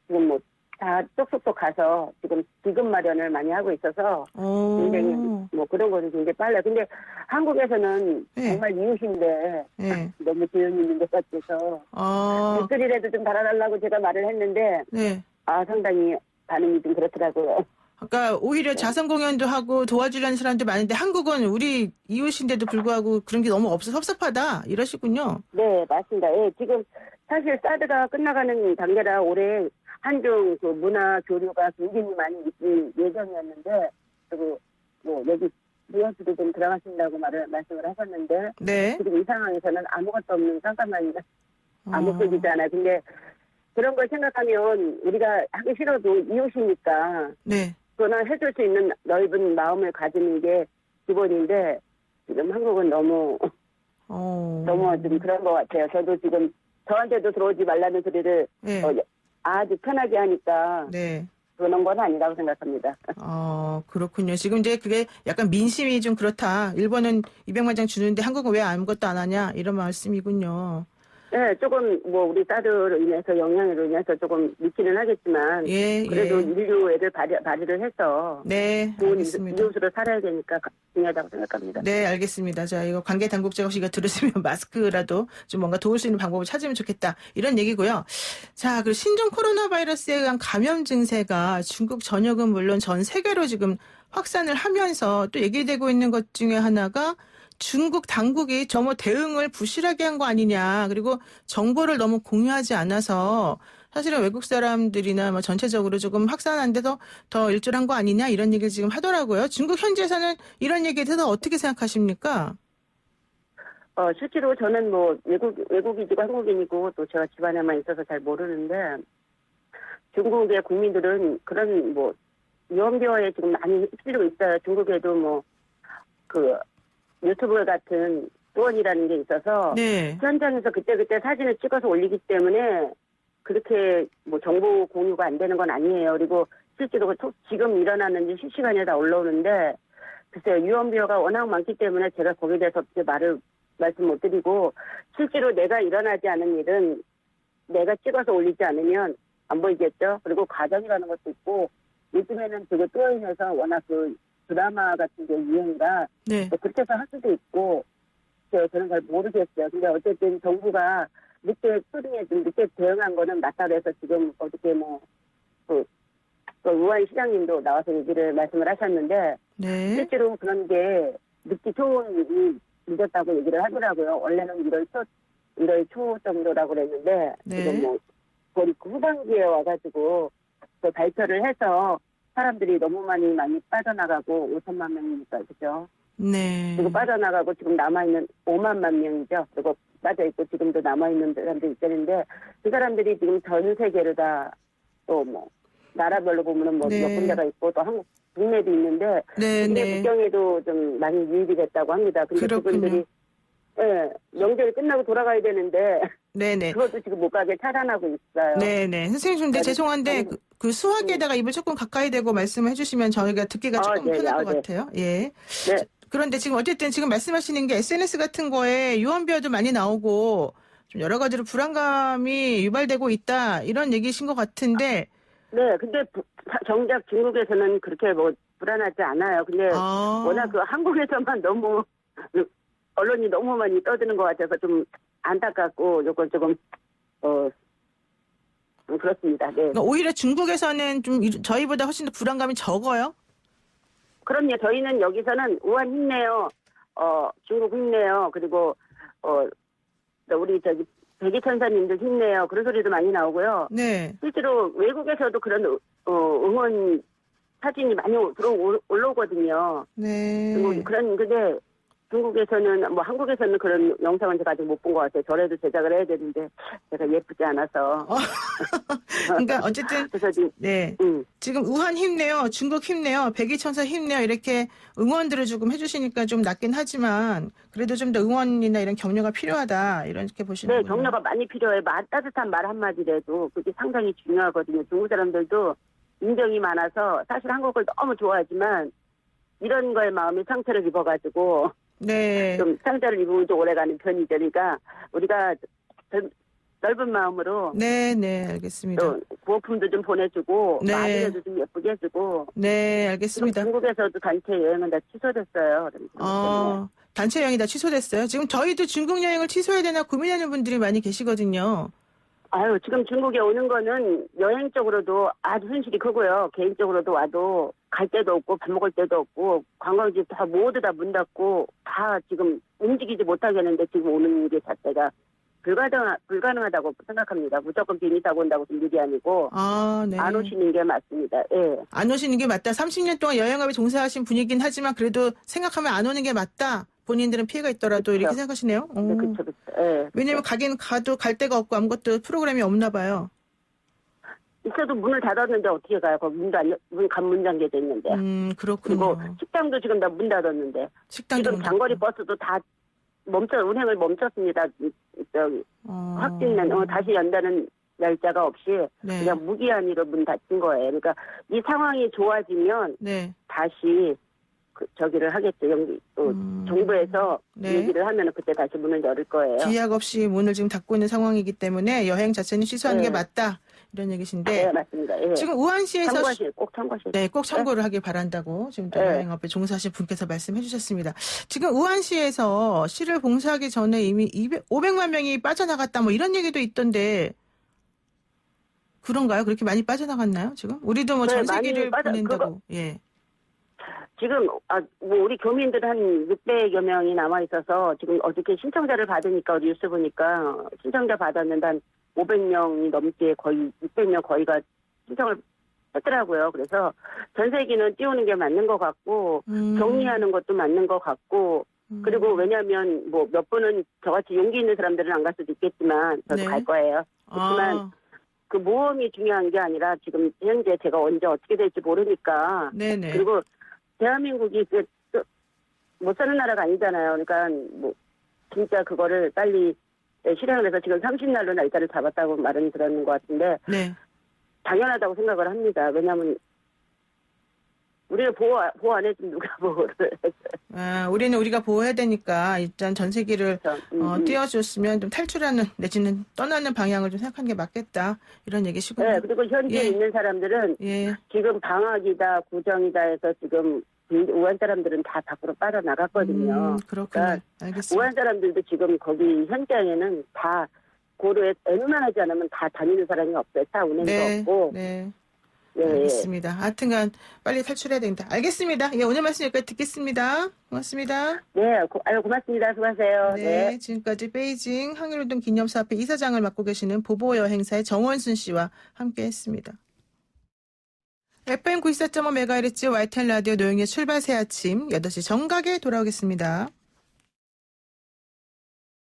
[SPEAKER 6] 지금 뭐 다 쏙쏙쏙 가서 지금 기금 마련을 많이 하고 있어서 굉장히 뭐 그런 거는 굉장히 빨라요. 근데 한국에서는 정말 이웃인데 너무 조용히 있는 것 같아서 댓글이라도 좀 달아달라고 제가 말을 했는데 상당히 반응이 좀 그렇더라고요.
[SPEAKER 2] 그러니까 오히려 자선 공연도 하고 도와주려는 사람도 많은데 한국은 우리 이웃인데도 불구하고 그런 게 너무 없어 섭섭하다 이러시군요.
[SPEAKER 6] 네, 맞습니다. 예, 지금 사실 사드가 끝나가는 단계라 올해 한중 그 문화 교류가 굉장히 많이 있을 예정이었는데 그리고 뭐 여기 리허설도 좀 들어가신다고 말씀을 하셨는데 지금 이 상황에서는 아무것도 없는 깜깜한 암흑극이잖아요. 근데 그런 걸 생각하면 우리가 하기 싫어도 이웃이니까 그거는 해줄 수 있는 넓은 마음을 가지는 게 기본인데 지금 한국은 너무 좀 그런 것 같아요. 저도 지금 저한테도 들어오지 말라는 소리를 아주 편하게 하니까 그런 건 아니라고 생각합니다.
[SPEAKER 2] 그렇군요. 지금 이제 그게 약간 민심이 좀 그렇다. 일본은 200만 장 주는데 한국은 왜 아무것도 안 하냐 이런 말씀이군요.
[SPEAKER 6] 네, 조금 뭐 우리 딸으로 인해서 영향으로 인해서 조금 미치는 하겠지만 그래도 인류애를 발휘를 해서 좋은 이웃으로 살아야 되니까 중요하다고 생각합니다.
[SPEAKER 2] 네, 알겠습니다. 자, 이거 관계 당국자 혹시 이거 들으시면 마스크라도 좀 뭔가 도울 수 있는 방법을 찾으면 좋겠다 이런 얘기고요. 자, 그리고 신종 코로나 바이러스에 의한 감염 증세가 중국 전역은 물론 전 세계로 지금 확산을 하면서 또 얘기되고 있는 것 중에 하나가 중국 당국이 뭐 대응을 부실하게 한 거 아니냐. 그리고 정보를 너무 공유하지 않아서 사실은 외국 사람들이나 뭐 전체적으로 조금 확산한 데서 더 일조한 거 아니냐 이런 얘기를 지금 하더라고요. 중국 현지에서는 이런 얘기에 대해서 어떻게 생각하십니까?
[SPEAKER 6] 실제로 저는 뭐 외국이지고 한국인이고 또 제가 집안에만 있어서 잘 모르는데 중국의 국민들은 그런 뭐 유언비어에 지금 많이 휩쓸리고 있어요. 중국에도 뭐 유튜브 같은 또원이라는 게 있어서 현장에서 그때그때 사진을 찍어서 올리기 때문에 그렇게 뭐 정보 공유가 안 되는 건 아니에요. 그리고 실제로 지금 일어나는지 실시간에 다 올라오는데 글쎄요. 유언비어가 워낙 많기 때문에 제가 거기에 대해서 어떻게 말씀 못 드리고 실제로 내가 일어나지 않은 일은 내가 찍어서 올리지 않으면 안 보이겠죠. 그리고 가정이라는 것도 있고 요즘에는 그거 또인해서 워낙 드라마 같은 게 유행이라 그렇게 해서 할 수도 있고 저는 잘 모르겠어요. 근데 어쨌든 정부가 늦게 대응한 거는 맞다고 해서 지금 어떻게 우한 시장님도 나와서 말씀을 하셨는데 실제로 그런 게 늦기 좋은 일이 늦었다고 얘기를 하더라고요. 원래는 1월 초 정도라고 그랬는데 지금 거의 후반기에 와가지고 발표를 해서 사람들이 너무 많이 빠져나가고 5천만 명이니까 그죠?
[SPEAKER 2] 그리고
[SPEAKER 6] 빠져나가고 지금 남아있는 5만만 명이죠. 그리고 빠져있고 지금도 남아있는 사람들이 있다는데 그 사람들이 지금 전 세계를 다 또 나라별로 보면은 몇 군데가 있고 또 한국 국내도 있는데 국내 국경에도 좀 많이 유입이 됐다고 합니다. 근데 그분들이 명절이 끝나고 돌아가야 되는데 그것도 지금 못 가게 차단하고 있어요.
[SPEAKER 2] 선생님 근데 죄송한데 그 수화기에다가 입을 조금 가까이 대고 말씀해 주시면 저희가 듣기가 조금 편할 것 같아요. 그런데 지금 어쨌든 지금 말씀하시는 게 SNS 같은 거에 유언비어도 많이 나오고 좀 여러 가지로 불안감이 유발되고 있다 이런 얘기신 것 같은데
[SPEAKER 6] 근데 정작 중국에서는 그렇게 불안하지 않아요. 근데 워낙 한국에서만 너무 언론이 너무 많이 떠드는 것 같아서 좀 안타깝고 조금 그렇습니다.
[SPEAKER 2] 그러니까 오히려 중국에서는 좀 저희보다 훨씬 더 불안감이 적어요?
[SPEAKER 6] 그럼요. 저희는 여기서는 우한 힘내요. 중국 힘내요. 그리고 우리 백이천사님들 힘내요. 그런 소리도 많이 나오고요.
[SPEAKER 2] 네.
[SPEAKER 6] 실제로 외국에서도 그런 응원 사진이 많이 올라오거든요.
[SPEAKER 2] 네.
[SPEAKER 6] 근데 중국에서는 뭐 한국에서는 그런 영상은 제가 아직 못 본 것 같아요. 저래도 제작을 해야 되는데 제가 예쁘지 않아서.
[SPEAKER 2] 그러니까 어쨌든
[SPEAKER 6] 그래서 지금
[SPEAKER 2] 네. 지금 우한 힘내요. 중국 힘내요. 백이천사 힘내요. 이렇게 응원들을 조금 해주시니까 좀 낫긴 하지만 그래도 좀 더 응원이나 이런 격려가 필요하다. 이렇게 보시는
[SPEAKER 6] 네,
[SPEAKER 2] 거예요.
[SPEAKER 6] 격려가 많이 필요해요. 따뜻한 말 한마디라도 그게 상당히 중요하거든요. 중국 사람들도 인정이 많아서 사실 한국을 너무 좋아하지만 이런 거에 마음이 상처를 입어가지고
[SPEAKER 2] 네.
[SPEAKER 6] 좀 상처를 입으면 좀 오래가는 편이죠. 그러니까 우리가 넓은 마음으로
[SPEAKER 2] 네, 네, 알겠습니다.
[SPEAKER 6] 또 구호품도 좀 보내주고
[SPEAKER 2] 네.
[SPEAKER 6] 말이라도 좀 예쁘게 해주고.
[SPEAKER 2] 네,
[SPEAKER 6] 지금
[SPEAKER 2] 알겠습니다.
[SPEAKER 6] 중국에서도 단체 여행은 다 취소됐어요.
[SPEAKER 2] 단체 여행이 다 취소됐어요. 지금 저희도 중국 여행을 취소해야 되나 고민하는 분들이 많이 계시거든요.
[SPEAKER 6] 아유, 지금 중국에 오는 거는 여행적으로도 아주 손실이 크고요. 개인적으로도 와도 갈 데도 없고 밥 먹을 데도 없고 관광지 다 모두 다 문 닫고 다 지금 움직이지 못하겠는데 지금 오는 게 자체가 불가능하다고 생각합니다. 무조건 비행기 타고 온다고 좀 일이 아니고
[SPEAKER 2] 네.
[SPEAKER 6] 안 오시는 게 맞습니다. 예.
[SPEAKER 2] 안 오시는 게 맞다. 30년 동안 여행업에 종사하신 분이긴 하지만 그래도 생각하면 안 오는 게 맞다. 본인들은 피해가 있더라도
[SPEAKER 6] 그쵸.
[SPEAKER 2] 이렇게 생각하시네요.
[SPEAKER 6] 네, 그렇죠. 예.
[SPEAKER 2] 왜냐면 가긴 가도 갈 데가 없고 아무것도 프로그램이 없나 봐요.
[SPEAKER 6] 있어도 문을 닫았는데 어떻게 가요? 거기 문 잠겨져 있는데.
[SPEAKER 2] 그렇군요.
[SPEAKER 6] 그리고 식당도 지금 다 문 닫았는데.
[SPEAKER 2] 식당도
[SPEAKER 6] 지금 장거리 버스도 다 운행을 멈췄습니다. 확진된 다시 연다는 날짜가 없이
[SPEAKER 2] 네.
[SPEAKER 6] 그냥 무기한으로 문 닫힌 거예요. 그러니까 이 상황이 좋아지면
[SPEAKER 2] 네.
[SPEAKER 6] 다시 저기를 하겠죠. 정부에서
[SPEAKER 2] 네.
[SPEAKER 6] 얘기를 하면 그때 다시 문을 열을 거예요.
[SPEAKER 2] 기약 없이 문을 지금 닫고 있는 상황이기 때문에 여행 자체는 취소하는
[SPEAKER 6] 네.
[SPEAKER 2] 게 맞다. 이런 얘기신데
[SPEAKER 6] 네, 맞습니다. 예.
[SPEAKER 2] 지금 우한시에서
[SPEAKER 6] 꼭 참고하실.
[SPEAKER 2] 네, 꼭 참고를 하길 바란다고 지금 또
[SPEAKER 6] 네.
[SPEAKER 2] 여행업에 종사하신 분께서 말씀해 주셨습니다. 지금 우한시에서 시를 봉사하기 전에 이미 500만 명이 빠져나갔다 뭐 이런 얘기도 있던데 그런가요? 그렇게 많이 빠져나갔나요? 지금? 우리도 뭐
[SPEAKER 6] 네,
[SPEAKER 2] 전 세계를
[SPEAKER 6] 많이
[SPEAKER 2] 보낸다고. 예.
[SPEAKER 6] 지금 뭐 우리 교민들 한 600여 명이 남아 있어서 지금 어저께 신청자를 받으니까 뉴스 보니까 신청자 받았는데 한 500명이 넘게 거의 600명 거의가 신청을 했더라고요. 그래서 전세기는 띄우는 게 맞는 것 같고 격리하는 것도 맞는 것 같고 그리고 왜냐하면 뭐 몇 분은 저같이 용기 있는 사람들은 안 갈 수도 있겠지만 저도
[SPEAKER 2] 네.
[SPEAKER 6] 갈 거예요. 그렇지만 그 모험이 중요한 게 아니라 지금 현재 제가 언제 어떻게 될지 모르니까
[SPEAKER 2] 네네.
[SPEAKER 6] 그리고 대한민국이 못 사는 나라가 아니잖아요. 그러니까 뭐 진짜 그거를 빨리 실행을 해서 지금 30날로 날짜를 잡았다고 말은 들었는 것 같은데
[SPEAKER 2] 네.
[SPEAKER 6] 당연하다고 생각을 합니다. 왜냐하면 우리를 보호 안 해주면 누가 보호를 해줘요.
[SPEAKER 2] 우리는 우리가 보호해야 되니까 일단 전 세계를 띄워줬으면 좀 탈출하는 내지는 떠나는 방향을 좀 생각하는 게 맞겠다. 이런 얘기시군요.
[SPEAKER 6] 네, 그리고 현지에
[SPEAKER 2] 예.
[SPEAKER 6] 있는 사람들은
[SPEAKER 2] 예.
[SPEAKER 6] 지금 방학이다, 구정이다 해서 지금 우한 사람들은 다 밖으로 빠져나갔거든요.
[SPEAKER 2] 그렇군요.
[SPEAKER 6] 그러니까
[SPEAKER 2] 알겠습니다.
[SPEAKER 6] 우한 사람들도 지금 거기 현장에는 다 고도에 애누만 하지 않으면 다 다니는 사람이 없어요. 차 운행도
[SPEAKER 2] 네.
[SPEAKER 6] 없고.
[SPEAKER 2] 네.
[SPEAKER 6] 예,
[SPEAKER 2] 알겠습니다. 하여튼간 빨리 탈출해야 된다. 알겠습니다. 예, 오늘 말씀 여기까지 듣겠습니다. 고맙습니다.
[SPEAKER 6] 네, 고맙습니다. 수고하세요.
[SPEAKER 2] 네, 지금까지 베이징 항일운동 기념사업회 이사장을 맡고 계시는 보보여행사의 정원순 씨와 함께했습니다. FM 94.5MHz YTN 라디오 노영의 출발 새 아침 8시 정각에 돌아오겠습니다.